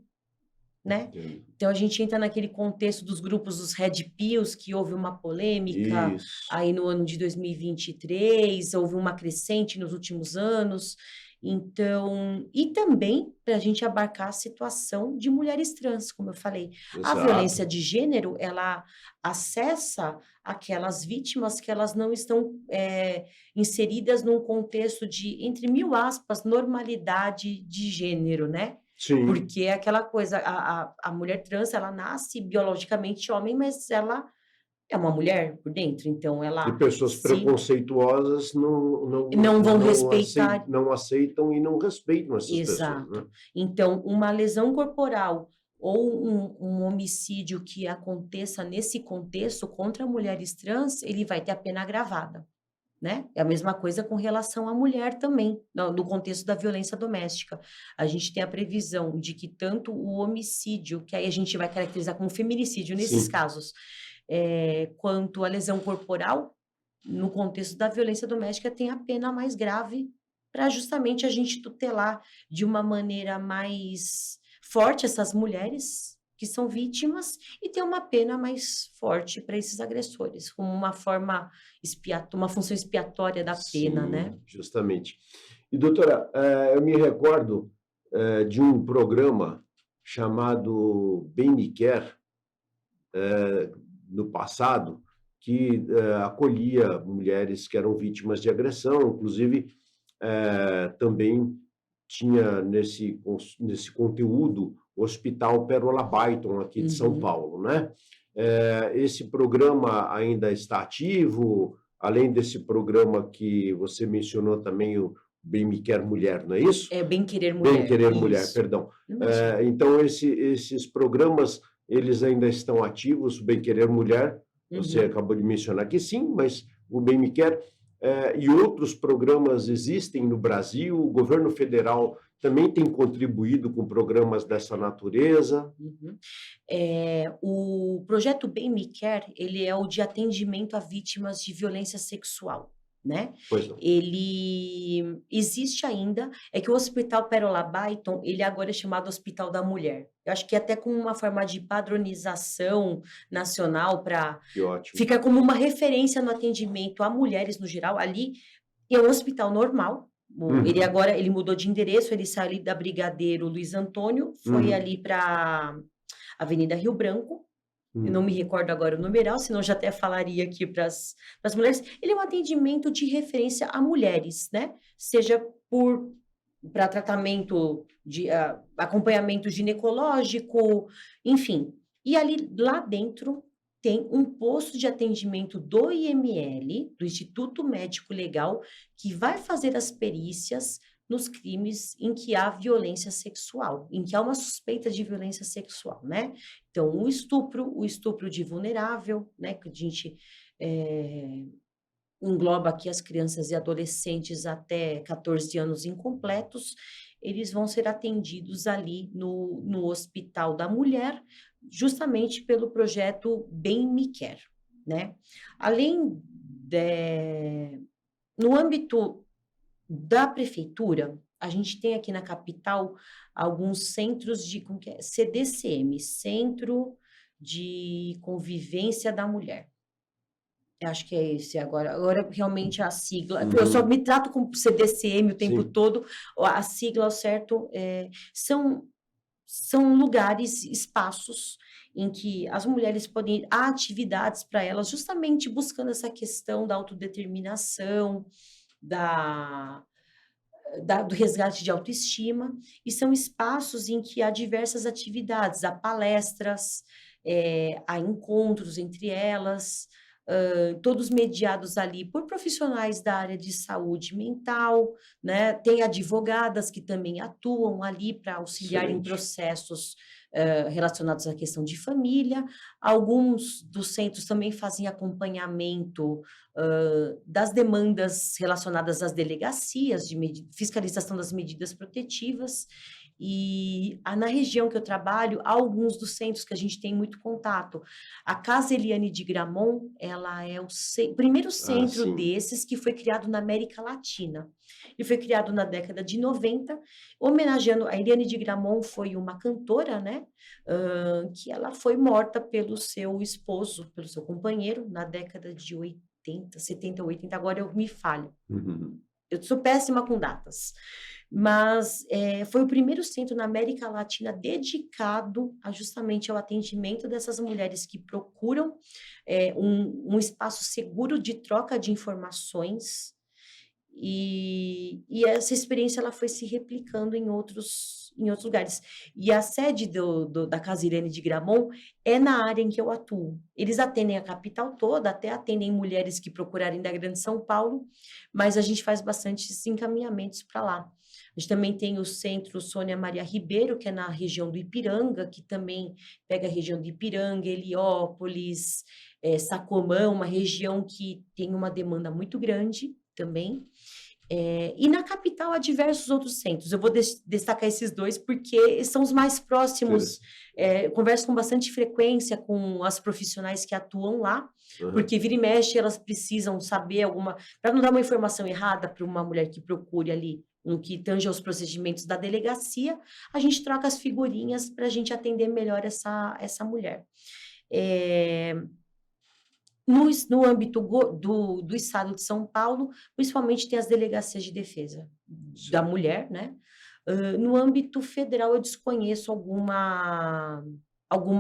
né? Então, a gente entra naquele contexto dos grupos dos Red Pills, que houve uma polêmica. Isso. Aí no ano de 2023, houve uma crescente nos últimos anos, Então, e também para a gente abarcar a situação de mulheres trans, como eu falei. A violência Exato. de gênero, ela acessa aquelas vítimas que elas não estão inseridas num contexto de, entre mil aspas, normalidade de gênero, né? Sim. Porque é aquela coisa, a mulher trans, ela nasce biologicamente homem, mas ela é uma mulher por dentro, então E ela pessoas se preconceituosas não vão respeitar. não aceitam e não respeitam essas pessoas, né? Exato. Então, uma lesão corporal ou um homicídio que aconteça nesse contexto contra mulheres trans, ele vai ter a pena agravada, né? É a mesma coisa com relação à mulher também, no contexto da violência doméstica. A gente tem a previsão de que tanto o homicídio, que aí a gente vai caracterizar como feminicídio nesses Sim. casos, quanto a lesão corporal, no contexto da violência doméstica, tem a pena mais grave para justamente a gente tutelar de uma maneira mais forte essas mulheres que são vítimas e ter uma pena mais forte para esses agressores, como uma forma uma função expiatória da pena, Sim, né? justamente. E, doutora, eu me recordo de um programa chamado Bem Me Quer, no passado, que acolhia mulheres que eram vítimas de agressão, inclusive também tinha nesse conteúdo o Hospital Pérola Byton, aqui de São Uhum. Paulo, né? Esse programa ainda está ativo, além desse programa que você mencionou também, o Bem Me Quer Mulher, não é isso? É Bem Querer Bem Mulher, Querer Mulher, isso. perdão. Imagina. Então, esses programas, eles ainda estão ativos, o Bem Querer Mulher, você Uhum. acabou de mencionar que sim, mas o Bem Me Quer, e outros programas existem no Brasil, o governo federal também tem contribuído com programas dessa natureza. Uhum. O projeto Bem Me Quer, ele é o de atendimento a vítimas de violência sexual, né? Pois não. Ele existe ainda, é que o Hospital Pérola Byton, ele agora é chamado Hospital da Mulher. Eu acho que até com uma forma de padronização nacional para Que ótimo. ficar como uma referência no atendimento a mulheres no geral. Ali é um hospital normal. Ele Uhum, agora ele mudou de endereço, ele saiu ali da Brigadeiro Luiz Antônio, foi uhum, ali para Avenida Rio Branco, eu não me uhum. recordo agora o numeral, senão já até falaria aqui para as mulheres. Ele é um atendimento de referência a mulheres, né? Seja para tratamento de acompanhamento ginecológico, enfim. E ali lá dentro tem um posto de atendimento do IML, do Instituto Médico Legal, que vai fazer as perícias nos crimes em que há violência sexual, em que há uma suspeita de violência sexual, né? Então, o estupro de vulnerável, né? Que a gente engloba aqui as crianças e adolescentes até 14 anos incompletos, eles vão ser atendidos ali no Hospital da Mulher, justamente pelo projeto Bem Me Quer, né? Além no âmbito da prefeitura, a gente tem aqui na capital alguns centros de como que é? CDCM, Centro de Convivência da Mulher. Eu acho que é esse agora. Agora realmente a sigla, eu só Uhum. me trato como CDCM o tempo Sim, todo, a sigla ao certo são lugares, espaços em que as mulheres podem ir, há atividades para elas, justamente buscando essa questão da autodeterminação, da do resgate de autoestima, e são espaços em que há diversas atividades, há palestras, há encontros entre elas, todos mediados ali por profissionais da área de saúde mental, né? Tem advogadas que também atuam ali para auxiliar em excelente. processos relacionados à questão de família. Alguns dos centros também fazem acompanhamento das demandas relacionadas às delegacias de fiscalização das medidas protetivas. E na região que eu trabalho, há alguns dos centros que a gente tem muito contato. A Casa Eliane de Gramont, ela é o primeiro Ah, centro sim. desses que foi criado na América Latina. Ele foi criado na década de 90, homenageando a Eliane de Gramont, foi uma cantora, né? Que ela foi morta pelo seu esposo, pelo seu companheiro, na década de 80, 70, 80, agora eu me falho. Uhum. eu sou péssima com datas, mas foi o primeiro centro na América Latina dedicado justamente ao atendimento dessas mulheres que procuram um espaço seguro de troca de informações, e essa experiência ela foi se replicando em outros lugares. E a sede da Casa Irene de Gramont é na área em que eu atuo. Eles atendem a capital toda, até atendem mulheres que procurarem da Grande São Paulo, mas a gente faz bastantes encaminhamentos para lá. A gente também tem o Centro Sônia Maria Ribeiro, que é na região do Ipiranga, que também pega a região do Ipiranga, Heliópolis, Sacomã, uma região que tem uma demanda muito grande também. E na capital há diversos outros centros. Eu vou destacar esses dois porque são os mais próximos. Eu converso com bastante frequência com as profissionais que atuam lá, porque vira e mexe elas precisam saber para não dar uma informação errada para uma mulher que procure ali no que tange aos procedimentos da delegacia, a gente troca as figurinhas para a gente atender melhor essa mulher. No âmbito do Estado de São Paulo, principalmente tem as delegacias de defesa da mulher, né? No âmbito federal, eu desconheço alguma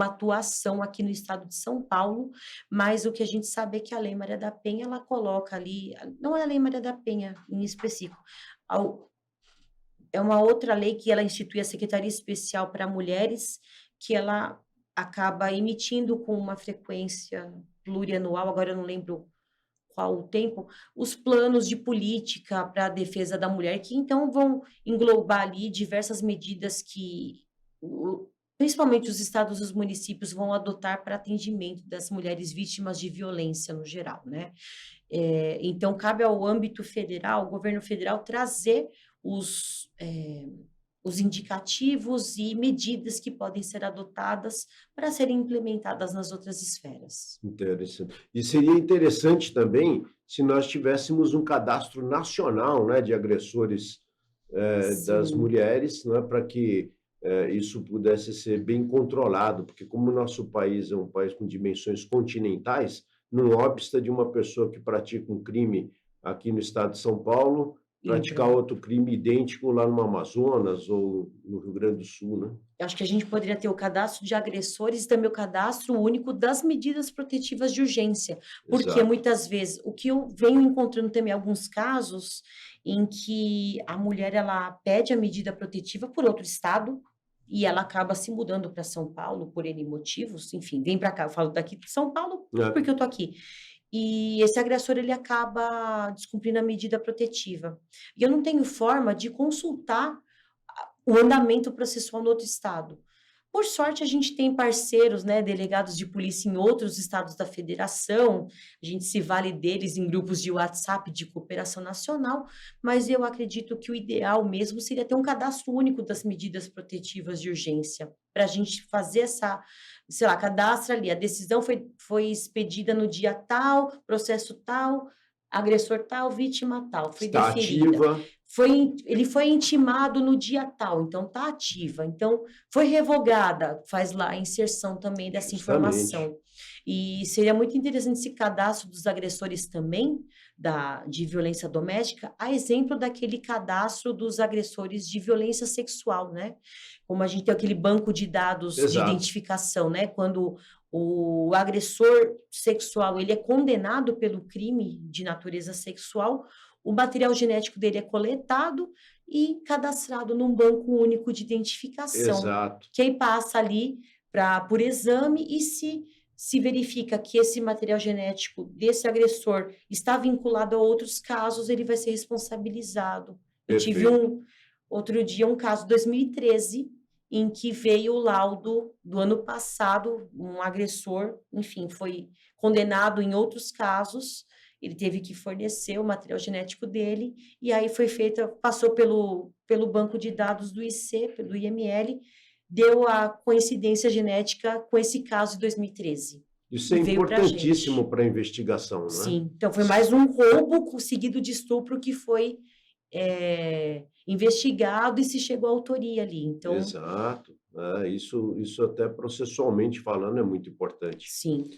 atuação aqui no Estado de São Paulo, mas o que a gente sabe é que a Lei Maria da Penha, ela coloca ali, não é a Lei Maria da Penha em específico, é uma outra lei que ela institui a Secretaria Especial para Mulheres, que ela acaba emitindo com uma frequência plurianual, agora eu não lembro qual o tempo, os planos de política para a defesa da mulher, que então vão englobar ali diversas medidas que, principalmente os estados e os municípios, vão adotar para atendimento das mulheres vítimas de violência no geral, né? Então, cabe ao âmbito federal, ao governo federal, trazer os indicativos e medidas que podem ser adotadas para serem implementadas nas outras esferas. Interessante. E seria interessante também se nós tivéssemos um cadastro nacional, né, de agressores das mulheres, né, para que isso pudesse ser bem controlado, porque como o nosso país é um país com dimensões continentais, não obsta de uma pessoa que pratica um crime aqui no estado de São Paulo praticar outro crime idêntico lá no Amazonas ou no Rio Grande do Sul, né? Eu acho que a gente poderia ter o cadastro de agressores e também o cadastro único das medidas protetivas de urgência, porque muitas vezes, o que eu venho encontrando também alguns casos em que a mulher, ela pede a medida protetiva por outro estado e ela acaba se mudando para São Paulo por N motivos, enfim, vem para cá, eu falo daqui de São Paulo porque eu tô aqui. E esse agressor, ele acaba descumprindo a medida protetiva. E eu não tenho forma de consultar o andamento processual no outro estado. Por sorte, a gente tem parceiros, né, delegados de polícia em outros estados da federação, a gente se vale deles em grupos de WhatsApp de cooperação nacional, mas eu acredito que o ideal mesmo seria ter um cadastro único das medidas protetivas de urgência, para a gente fazer essa, sei lá, cadastra ali, a decisão foi expedida no dia tal, processo tal, agressor tal, vítima tal, foi deferida. Ele foi intimado no dia tal, então está ativa. Então, foi revogada, faz lá a inserção também dessa informação. E seria muito interessante esse cadastro dos agressores também, de violência doméstica, a exemplo daquele cadastro dos agressores de violência sexual, né? Como a gente tem aquele banco de dados de identificação, né? Quando o agressor sexual ele é condenado pelo crime de natureza sexual, o material genético dele é coletado e cadastrado num banco único de identificação. Que aí passa ali por exame e se verifica que esse material genético desse agressor está vinculado a outros casos, ele vai ser responsabilizado. Eu tive outro dia um caso, 2013, em que veio o laudo do ano passado, um agressor, enfim, foi condenado em outros casos, ele teve que fornecer o material genético dele, e aí passou pelo banco de dados do IC, do IML, deu a coincidência genética com esse caso de 2013. Isso é importantíssimo para a investigação, não é? Sim, então foi mais um roubo seguido de estupro que foi investigado e se chegou à autoria ali. Então... Exato. Isso até processualmente falando é muito importante. Sim.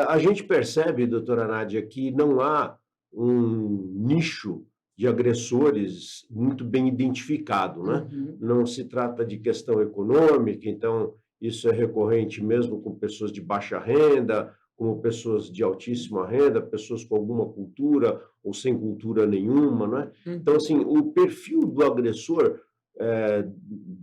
A gente percebe, doutora Nádia, que não há um nicho de agressores muito bem identificado, né? Não se trata de questão econômica, então isso é recorrente mesmo com pessoas de baixa renda, como pessoas de altíssima renda, pessoas com alguma cultura ou sem cultura nenhuma, né? Então, assim, o perfil do agressor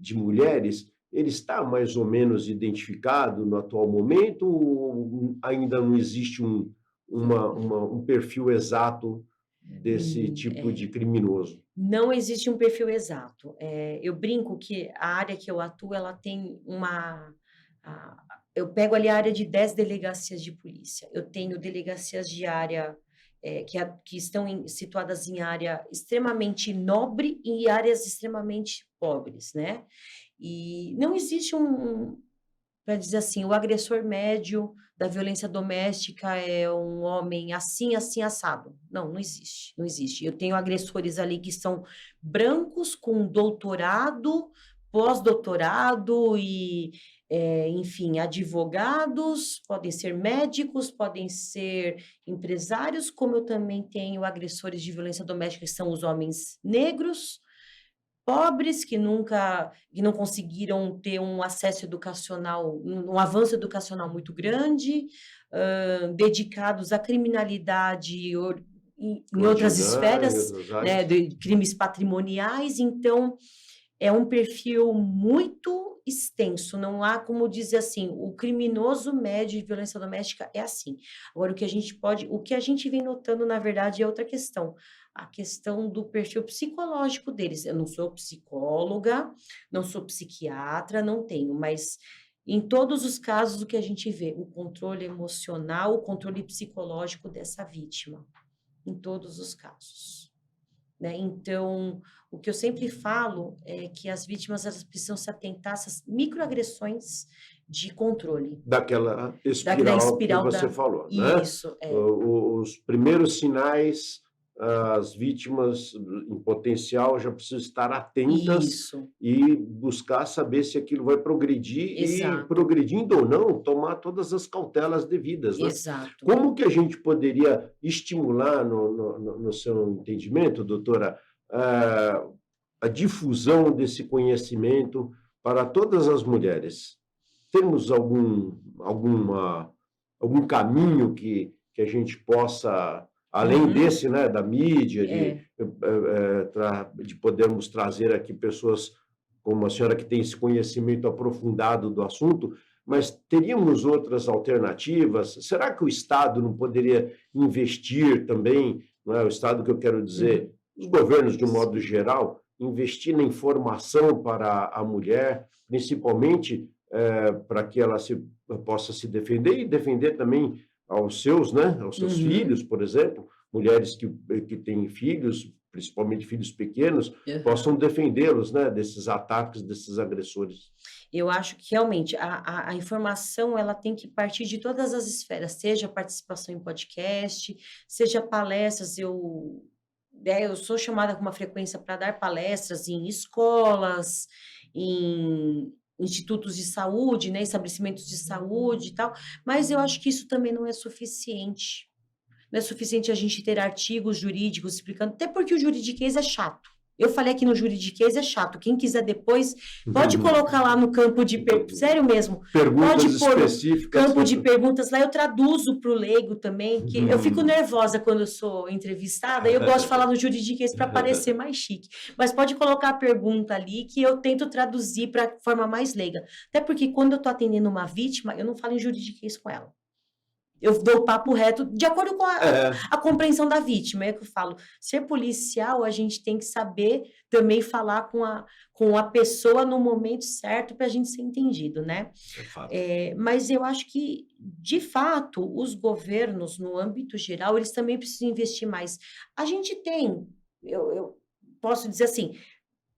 de mulheres, ele está mais ou menos identificado no atual momento ou ainda não existe um perfil exato desse tipo de criminoso? Não existe um perfil exato. Eu brinco que a área que eu atuo, ela tem eu pego ali a área de 10 delegacias de polícia. Eu tenho delegacias de área que estão situadas em área extremamente nobre e áreas extremamente pobres, né? E não existe para dizer assim, o agressor médio da violência doméstica é um homem assim, assim, assado. Não, não existe, não existe. Eu tenho agressores ali que são brancos com doutorado, pós-doutorado e, enfim, advogados, podem ser médicos, podem ser empresários, como eu também tenho agressores de violência doméstica que são os homens negros, pobres que não conseguiram ter um acesso educacional, um avanço educacional muito grande, dedicados à criminalidade em outras esferas, né, de crimes patrimoniais. Então, é um perfil muito extenso, não há como dizer assim, o criminoso médio de violência doméstica é assim. Agora, o que a gente vem notando, na verdade, é outra questão, a questão do perfil psicológico deles. Eu não sou psicóloga, não sou psiquiatra, não tenho, mas em todos os casos o que a gente vê, o controle emocional, o controle psicológico dessa vítima, em todos os casos, né? Então, o que eu sempre falo é que as vítimas elas precisam se atentar a essas microagressões de controle. Daquela espiral que você falou, né? Isso, Os primeiros sinais, as vítimas em potencial já precisam estar atentas e buscar saber se aquilo vai progredir e, progredindo ou não, tomar todas as cautelas devidas, né? Exato. Como que a gente poderia estimular, no seu entendimento, doutora, a difusão desse conhecimento para todas as mulheres? Temos algum caminho que a gente possa, além desse, né, da mídia, de podermos trazer aqui pessoas como a senhora que tem esse conhecimento aprofundado do assunto, mas teríamos outras alternativas? Será que o Estado não poderia investir também, não é? O Estado que eu quero dizer, os governos de um modo geral, investir na informação para a mulher, principalmente para que ela possa se defender e defender também aos seus, né, aos seus filhos, por exemplo, mulheres que têm filhos, principalmente filhos pequenos, possam defendê-los, né, desses ataques, desses agressores. Eu acho que realmente a informação ela tem que partir de todas as esferas, seja participação em podcast, seja palestras. Eu sou chamada com uma frequência para dar palestras em escolas, em institutos de saúde, né, estabelecimentos de saúde e tal, mas eu acho que isso também não é suficiente. Não é suficiente a gente ter artigos jurídicos explicando, até porque o juridiquês é chato. Eu falei aqui no juridiquês é chato. Quem quiser depois, pode colocar lá no campo de perguntas. Sério mesmo. Perguntas pode pôr específicas. Campo de perguntas lá, eu traduzo para o leigo também, que eu fico nervosa quando eu sou entrevistada, e eu gosto de falar no juridiquês para parecer mais chique. Mas pode colocar a pergunta ali, que eu tento traduzir para forma mais leiga. Até porque quando eu estou atendendo uma vítima, eu não falo em juridiquês com ela. Eu dou o papo reto de acordo com a compreensão da vítima. É que eu falo, ser policial, a gente tem que saber também falar com a pessoa no momento certo para a gente ser entendido, né? Mas eu acho que, de fato, os governos, no âmbito geral, eles também precisam investir mais. A gente tem, eu posso dizer assim,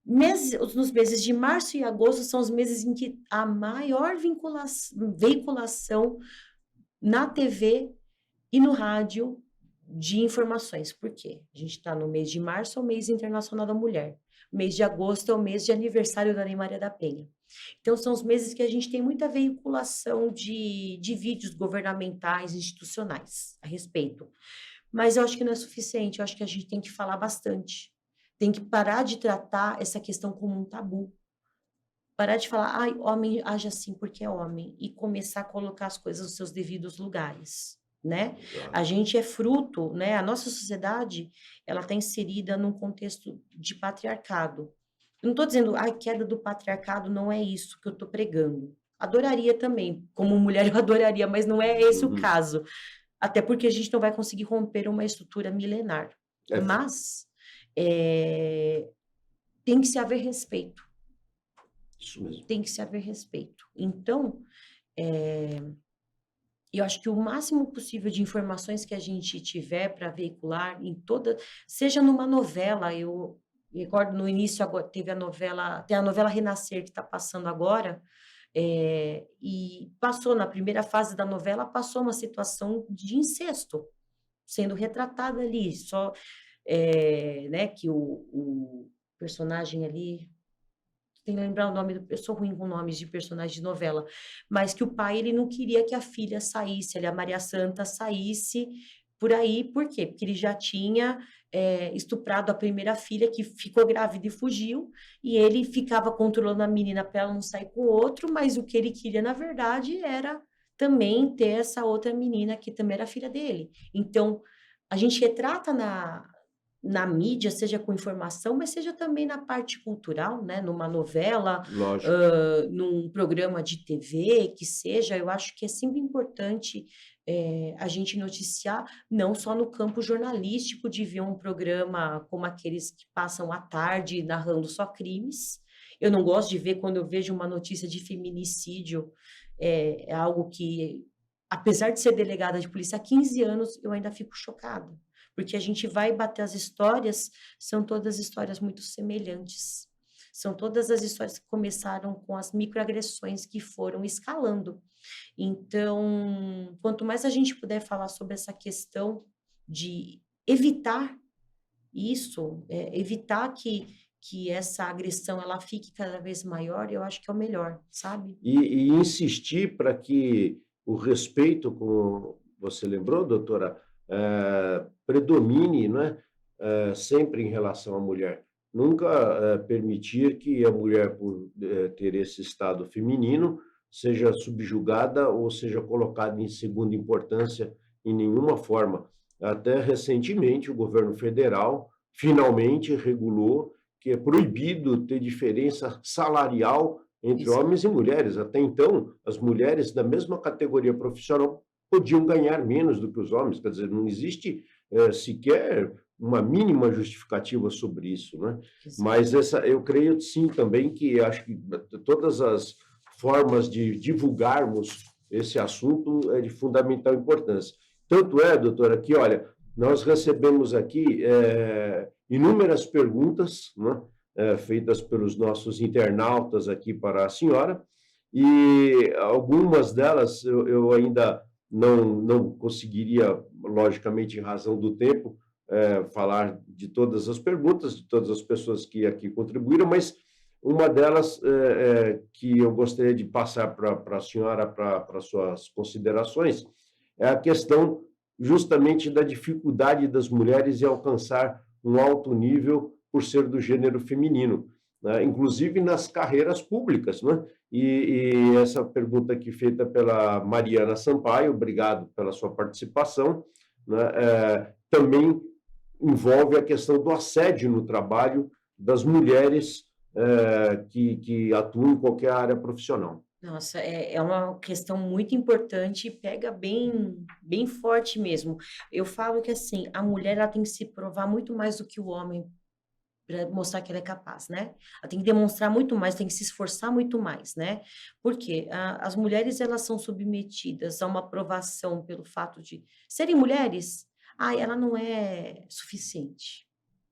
nos meses de março e agosto são os meses em que a maior veiculação na TV e no rádio de informações. Por quê? A gente está no mês de março, é o mês internacional da mulher. O mês de agosto é o mês de aniversário da Lei Maria da Penha. Então, são os meses que a gente tem muita veiculação de vídeos governamentais, institucionais a respeito. Mas eu acho que não é suficiente, eu acho que a gente tem que falar bastante. Tem que parar de tratar essa questão como um tabu. Parar de falar, ai, homem age assim porque é homem, e começar a colocar as coisas nos seus devidos lugares, né? A Exato. gente é fruto, né? A nossa sociedade, ela está inserida num contexto de patriarcado. Eu não estou dizendo, a queda do patriarcado não é isso que eu estou pregando. Adoraria também, como mulher eu adoraria, mas não é esse o Uhum. caso. Até porque a gente não vai conseguir romper uma estrutura milenar. É, Mas tem que se haver respeito. isso mesmo. Tem que se haver respeito. Então, eu acho que o máximo possível de informações que a gente tiver para veicular em toda, seja numa novela, eu recordo no início agora teve a novela, tem a novela Renascer que está passando agora, e passou na primeira fase da novela, passou uma situação de incesto sendo retratada ali, só né, que o personagem ali, tem que lembrar o nome, eu sou ruim com nomes de personagens de novela, mas que o pai, ele não queria que a filha saísse, a Maria Santa saísse por aí, por quê? Porque ele já tinha estuprado a primeira filha, que ficou grávida e fugiu, e ele ficava controlando a menina para ela não sair com o outro, mas o que ele queria, na verdade, era também ter essa outra menina, que também era filha dele. Então, a gente retrata na mídia, seja com informação, mas seja também na parte cultural, né? Numa novela, Lógico. num programa de TV, que seja, eu acho que é sempre importante a gente noticiar, não só no campo jornalístico, de ver um programa como aqueles que passam à tarde narrando só crimes. Eu não gosto de ver quando eu vejo uma notícia de feminicídio, é algo que, apesar de ser delegada de polícia há 15 anos, eu ainda fico chocada, porque a gente vai bater as histórias, são todas histórias muito semelhantes. São todas as histórias que começaram com as microagressões que foram escalando. Então, quanto mais a gente puder falar sobre essa questão de evitar isso, evitar que essa agressão ela fique cada vez maior, eu acho que é o melhor, sabe? E insistir para que o respeito, como você lembrou, doutora, predomine, não é? Sempre em relação à mulher. Nunca permitir que a mulher, por ter esse estado feminino, seja subjugada ou seja colocada em segunda importância em nenhuma forma. Até recentemente, o governo federal finalmente regulou que é proibido ter diferença salarial entre homens e Exato. mulheres. Até então, as mulheres da mesma categoria profissional podiam ganhar menos do que os homens. Quer dizer, não existe sequer uma mínima justificativa sobre isso, né? Exato. Mas eu creio sim também que acho que todas as formas de divulgarmos esse assunto é de fundamental importância. Tanto é, doutora, que, olha, nós recebemos aqui inúmeras perguntas, né, feitas pelos nossos internautas aqui para a senhora, e algumas delas eu ainda não conseguiria, logicamente, em razão do tempo, falar de todas as perguntas, de todas as pessoas que aqui contribuíram, mas uma delas que eu gostaria de passar para a senhora, para suas considerações, é a questão justamente da dificuldade das mulheres em alcançar um alto nível por ser do gênero feminino, né? Inclusive nas carreiras públicas, né? E essa pergunta aqui feita pela Mariana Sampaio, obrigado pela sua participação, né? Também envolve a questão do assédio no trabalho das mulheres que atuam em qualquer área profissional. Nossa, é uma questão muito importante e pega bem, bem forte mesmo. Eu falo que, assim, a mulher ela tem que se provar muito mais do que o homem para mostrar que ela é capaz, né? Ela tem que demonstrar muito mais, tem que se esforçar muito mais, né? Porque as mulheres, elas são submetidas a uma aprovação pelo fato de serem mulheres. Ah, ela não é suficiente,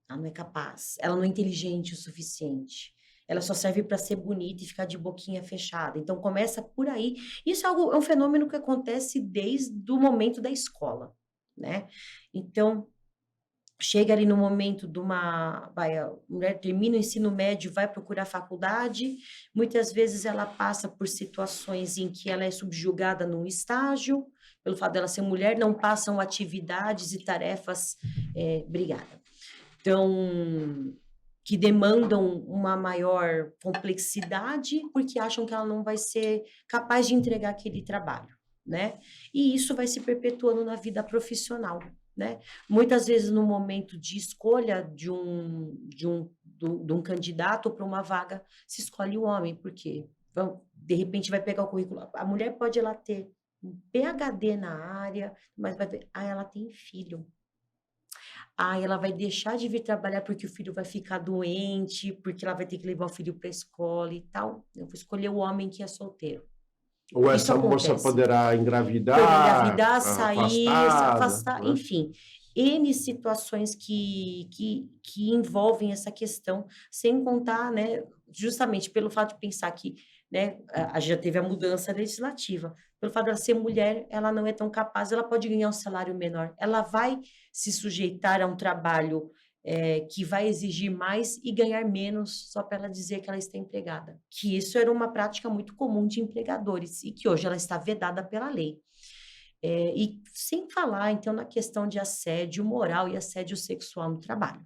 ela não é capaz, ela não é inteligente o suficiente. Ela só serve para ser bonita e ficar de boquinha fechada. Então começa por aí. Isso é um fenômeno que acontece desde o momento da escola, né? Então chega ali no momento de a mulher termina o ensino médio, vai procurar faculdade, muitas vezes ela passa por situações em que ela é subjugada num estágio, pelo fato dela ser mulher, não passam atividades e tarefas, obrigada. Então, que demandam uma maior complexidade, porque acham que ela não vai ser capaz de entregar aquele trabalho, né? E isso vai se perpetuando na vida profissional, né? Muitas vezes, no momento de escolha de um candidato para uma vaga, se escolhe o homem, porque de repente vai pegar o currículo. A mulher pode ela ter um PhD na área, mas vai ver, ela tem filho. Ela vai deixar de vir trabalhar porque o filho vai ficar doente, porque ela vai ter que levar o filho para a escola e tal. Eu vou escolher o homem que é solteiro. Ou Isso essa moça acontece. poderá Poder engravidar, engravidar, sair, afastar, né? enfim. N situações que envolvem essa questão, sem contar, né, justamente pelo fato de pensar que, né, já teve a mudança legislativa. Pelo fato de ela ser mulher, ela não é tão capaz, ela pode ganhar um salário menor. Ela vai se sujeitar a um trabalho que vai exigir mais e ganhar menos só para ela dizer que ela está empregada. Que isso era uma prática muito comum de empregadores e que hoje ela está vedada pela lei. E sem falar, então, na questão de assédio moral e assédio sexual no trabalho.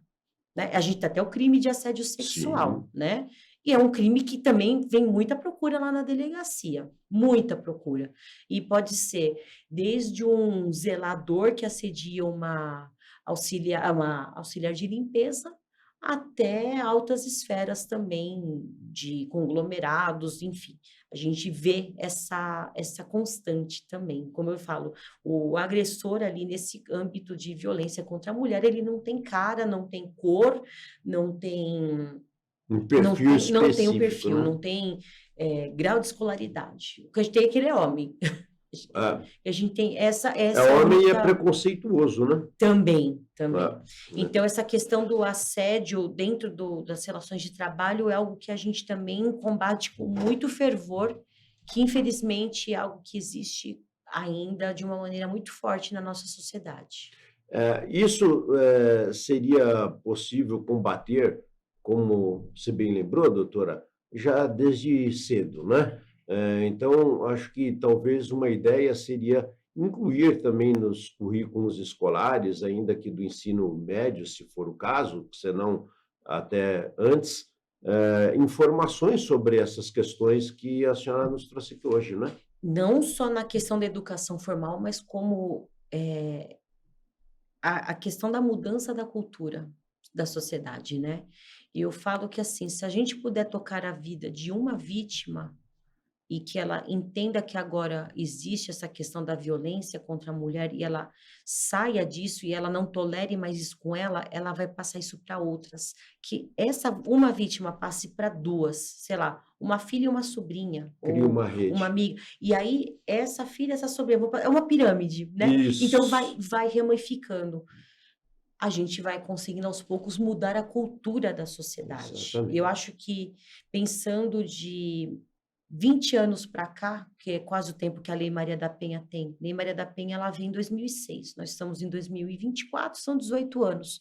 Né? A gente tem até o crime de assédio sexual, né? E é um crime que também vem muita procura lá na delegacia, muita procura. E pode ser desde um zelador que assedia uma auxiliar de limpeza, até altas esferas também de conglomerados, enfim. A gente vê essa constante também. Como eu falo, o agressor ali nesse âmbito de violência contra a mulher, ele não tem cara, não tem cor, não tem um perfil específico, não tem o perfil, né? não tem grau de escolaridade. O que a gente tem é que ele é homem. A gente tem essa homem e é preconceituoso, né? Também. Então, essa questão do assédio dentro das relações de trabalho é algo que a gente também combate com muito fervor, que infelizmente é algo que existe ainda de uma maneira muito forte na nossa sociedade. Isso seria possível combater, como você bem lembrou, doutora, já desde cedo, né? Então, acho que talvez uma ideia seria incluir também nos currículos escolares, ainda que do ensino médio, se for o caso, senão até antes, informações sobre essas questões que a senhora nos trouxe aqui hoje, né? Não só na questão da educação formal, mas como a questão da mudança da cultura da sociedade, né? E eu falo que, assim, se a gente puder tocar a vida de uma vítima e que ela entenda que agora existe essa questão da violência contra a mulher e ela saia disso e ela não tolere mais isso com ela, ela vai passar isso para outras. Que uma vítima passe para duas, sei lá, uma filha e uma sobrinha. Cria uma rede. Uma amiga. E aí, essa filha, essa sobrinha, é uma pirâmide, né? Isso. Então, vai ramificando. A gente vai conseguindo aos poucos mudar a cultura da sociedade. Exatamente. Eu acho que pensando de 20 anos para cá, que é quase o tempo que a Lei Maria da Penha tem. Lei Maria da Penha, ela veio em 2006. Nós estamos em 2024, são 18 anos.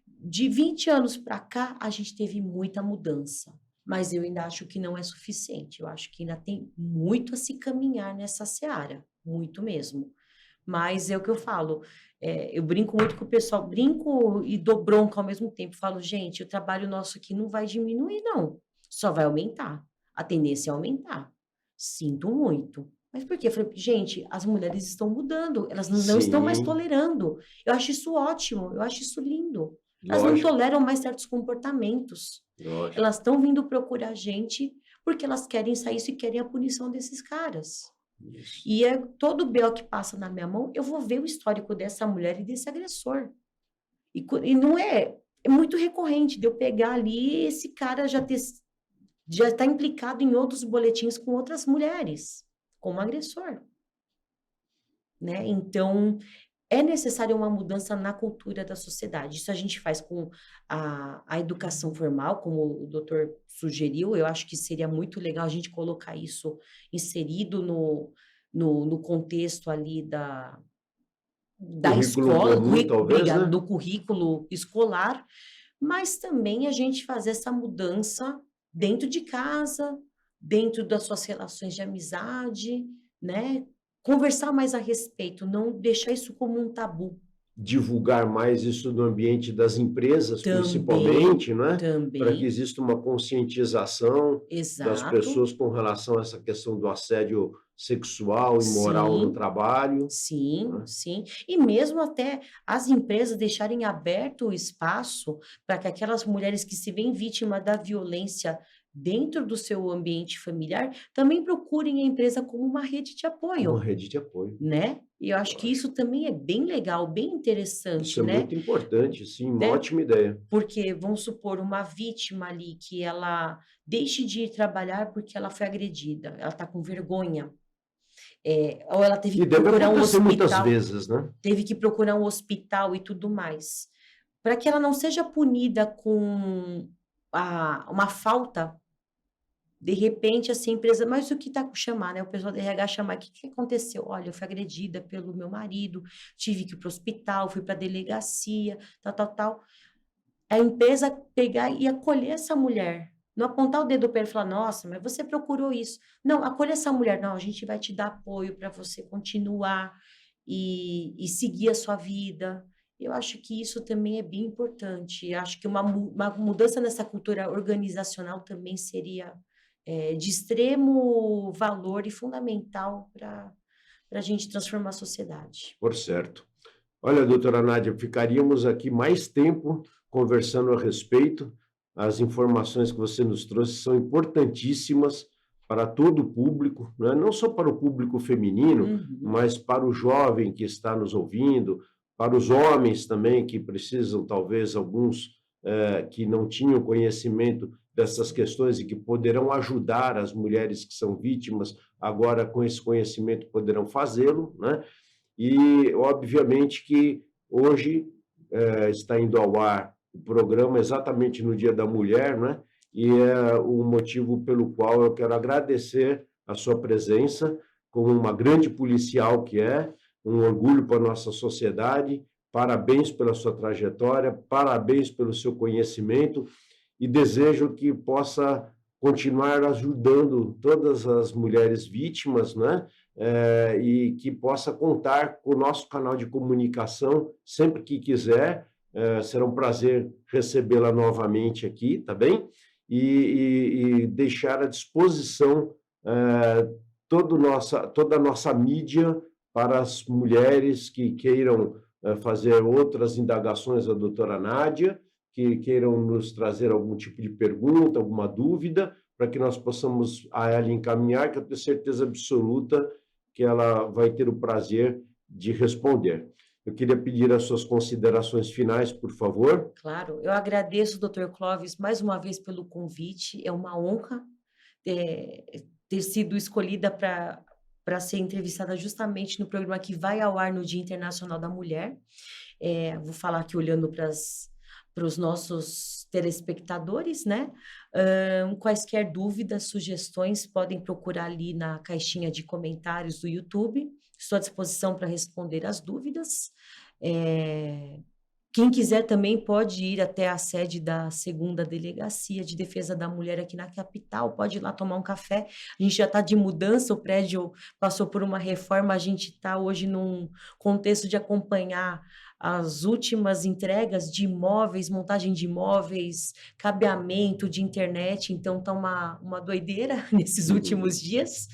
De 20 anos para cá, a gente teve muita mudança. Mas eu ainda acho que não é suficiente. Eu acho que ainda tem muito a se caminhar nessa seara. Muito mesmo. Mas é o que eu falo. Eu brinco muito com o pessoal. Brinco e dou bronca ao mesmo tempo. Falo, gente, o trabalho nosso aqui não vai diminuir, não. Só vai aumentar. A tendência é aumentar. Sinto muito. Mas por quê? Eu falei, gente, as mulheres estão mudando, elas não estão mais tolerando. Eu acho isso ótimo, eu acho isso lindo. Elas não toleram mais certos comportamentos. Lógico. Elas estão vindo procurar a gente porque elas querem sair e querem a punição desses caras. Isso. E todo BO que passa na minha mão, eu vou ver o histórico dessa mulher e desse agressor. E não é muito recorrente de eu pegar ali esse cara já está implicado em outros boletins com outras mulheres, como agressor. Né? Então, é necessária uma mudança na cultura da sociedade. Isso a gente faz com a educação formal, como o doutor sugeriu. Eu acho que seria muito legal a gente colocar isso inserido no contexto ali da escola, comum, talvez, né? do currículo escolar, mas também a gente fazer essa mudança dentro de casa, dentro das suas relações de amizade, né? conversar mais a respeito, não deixar isso como um tabu. Divulgar mais isso no ambiente das empresas, Também, principalmente, não é? Para que também, exista uma conscientização das exato, pessoas com relação a essa questão do assédio sexual e moral no sim. trabalho, Sim, né? sim. E mesmo até as empresas deixarem aberto o espaço para que aquelas mulheres que se veem vítima da violência dentro do seu ambiente familiar também procurem a empresa como uma rede de Uma apoio, rede de apoio, né? E eu acho que lógico. isso também é bem legal, bem Isso interessante, é né? muito importante, sim, uma Né? ótima ideia. Porque vamos supor uma vítima ali que ela deixe de ir trabalhar porque ela foi agredida, ela está com vergonha, ou ela teve E que deve procurar um acontecer muitas hospital. vezes, né? Teve que procurar um hospital e tudo mais. Para que ela não seja punida com uma falta, de repente, assim, a empresa, mas o que está chamar, né? O pessoal da RH chamar, o que que aconteceu? Olha, eu fui agredida pelo meu marido, tive que ir para o hospital, fui para a delegacia, tal, tal, tal. A empresa pegar e acolher essa mulher. Não apontar o dedo para ele e falar, nossa, mas você procurou isso. Não, acolher essa mulher. Não, a gente vai te dar apoio para você continuar e seguir a sua vida. Eu acho que isso também é bem importante. Eu acho que uma mudança nessa cultura organizacional também seria de extremo valor e fundamental para a gente transformar a sociedade. Por certo. Olha, doutora Nádia, ficaríamos aqui mais tempo conversando a respeito. As informações que você nos trouxe são importantíssimas para todo o público, né? Não só para o público feminino, Uhum, mas para o jovem que está nos ouvindo, para os homens também que precisam, talvez alguns que não tinham conhecimento dessas questões e que poderão ajudar as mulheres que são vítimas, agora com esse conhecimento poderão fazê-lo, né? E, obviamente, que hoje está indo ao ar o programa exatamente no Dia da Mulher, né? E é o motivo pelo qual eu quero agradecer a sua presença, como uma grande policial que é, um orgulho para a nossa sociedade. Parabéns pela sua trajetória, parabéns pelo seu conhecimento e desejo que possa continuar ajudando todas as mulheres vítimas, né? E que possa contar com o nosso canal de comunicação sempre que quiser. Será um prazer recebê-la novamente aqui, tá bem? E deixar à disposição toda a nossa mídia para as mulheres que queiram fazer outras indagações à doutora Nádia, que queiram nos trazer algum tipo de pergunta, alguma dúvida, para que nós possamos a ela encaminhar, que eu tenho certeza absoluta que ela vai ter o prazer de responder. Eu queria pedir as suas considerações finais, por favor. claro, eu agradeço, doutor Clóvis, mais uma vez pelo convite. É uma honra ter sido escolhida para ser entrevistada justamente no programa que vai ao ar no Dia Internacional da Mulher. Vou falar aqui olhando para os nossos telespectadores, né? Quaisquer dúvidas, sugestões, podem procurar ali na caixinha de comentários do YouTube. Estou à disposição para responder as dúvidas. Quem quiser também pode ir até a sede da segunda Delegacia de Defesa da Mulher aqui na capital, pode ir lá tomar um café. A gente já está de mudança, o prédio passou por uma reforma, a gente está hoje num contexto de acompanhar as últimas entregas de imóveis, montagem de imóveis, cabeamento de internet, então está uma doideira nesses últimos dias.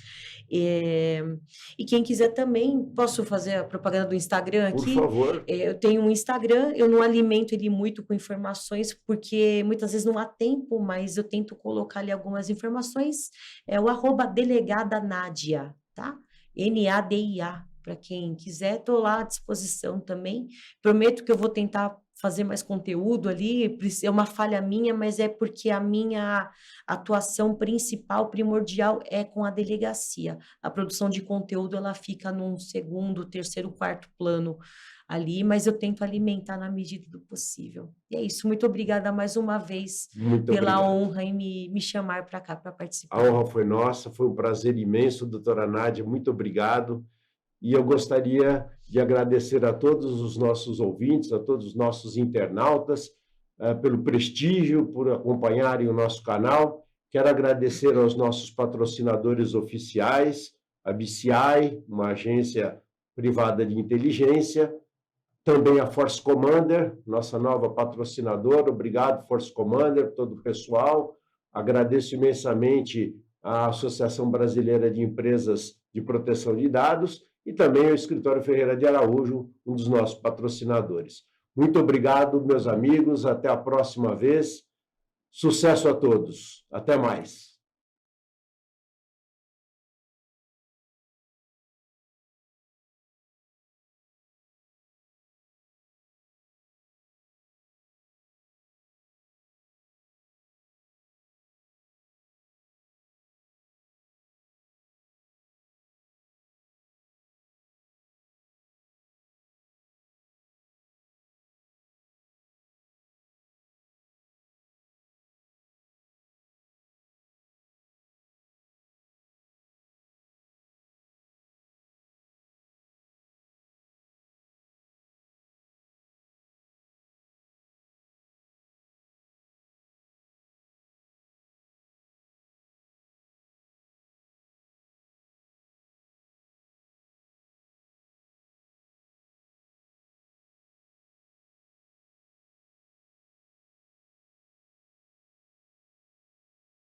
E quem quiser também, posso fazer a propaganda do Instagram Por aqui? favor. Eu tenho um Instagram, eu não alimento ele muito com informações, porque muitas vezes não há tempo, mas eu tento colocar ali algumas informações. É o @delegada Nádia, tá? Nadia, para quem quiser, estou lá à disposição também. Prometo que eu vou tentar fazer mais conteúdo ali, é uma falha minha, mas é porque a minha atuação principal, primordial, é com a delegacia. A produção de conteúdo, ela fica num segundo, terceiro, quarto plano ali, mas eu tento alimentar na medida do possível. E é isso, muito obrigada mais uma vez Muito pela obrigado. honra em me chamar para cá para A participar. honra foi nossa, foi um prazer imenso, doutora Nádia, muito obrigado. E eu gostaria de agradecer a todos os nossos ouvintes, a todos os nossos internautas, pelo prestígio, por acompanharem o nosso canal. Quero agradecer aos nossos patrocinadores oficiais, a BCI, uma agência privada de inteligência, também a Force Commander, nossa nova patrocinadora. Obrigado, Force Commander, todo o pessoal. Agradeço imensamente à Associação Brasileira de Empresas de Proteção de Dados e também ao Escritório Ferreira de Araújo, um dos nossos patrocinadores. Muito obrigado, meus amigos. Até a próxima vez. Sucesso a todos. Até mais.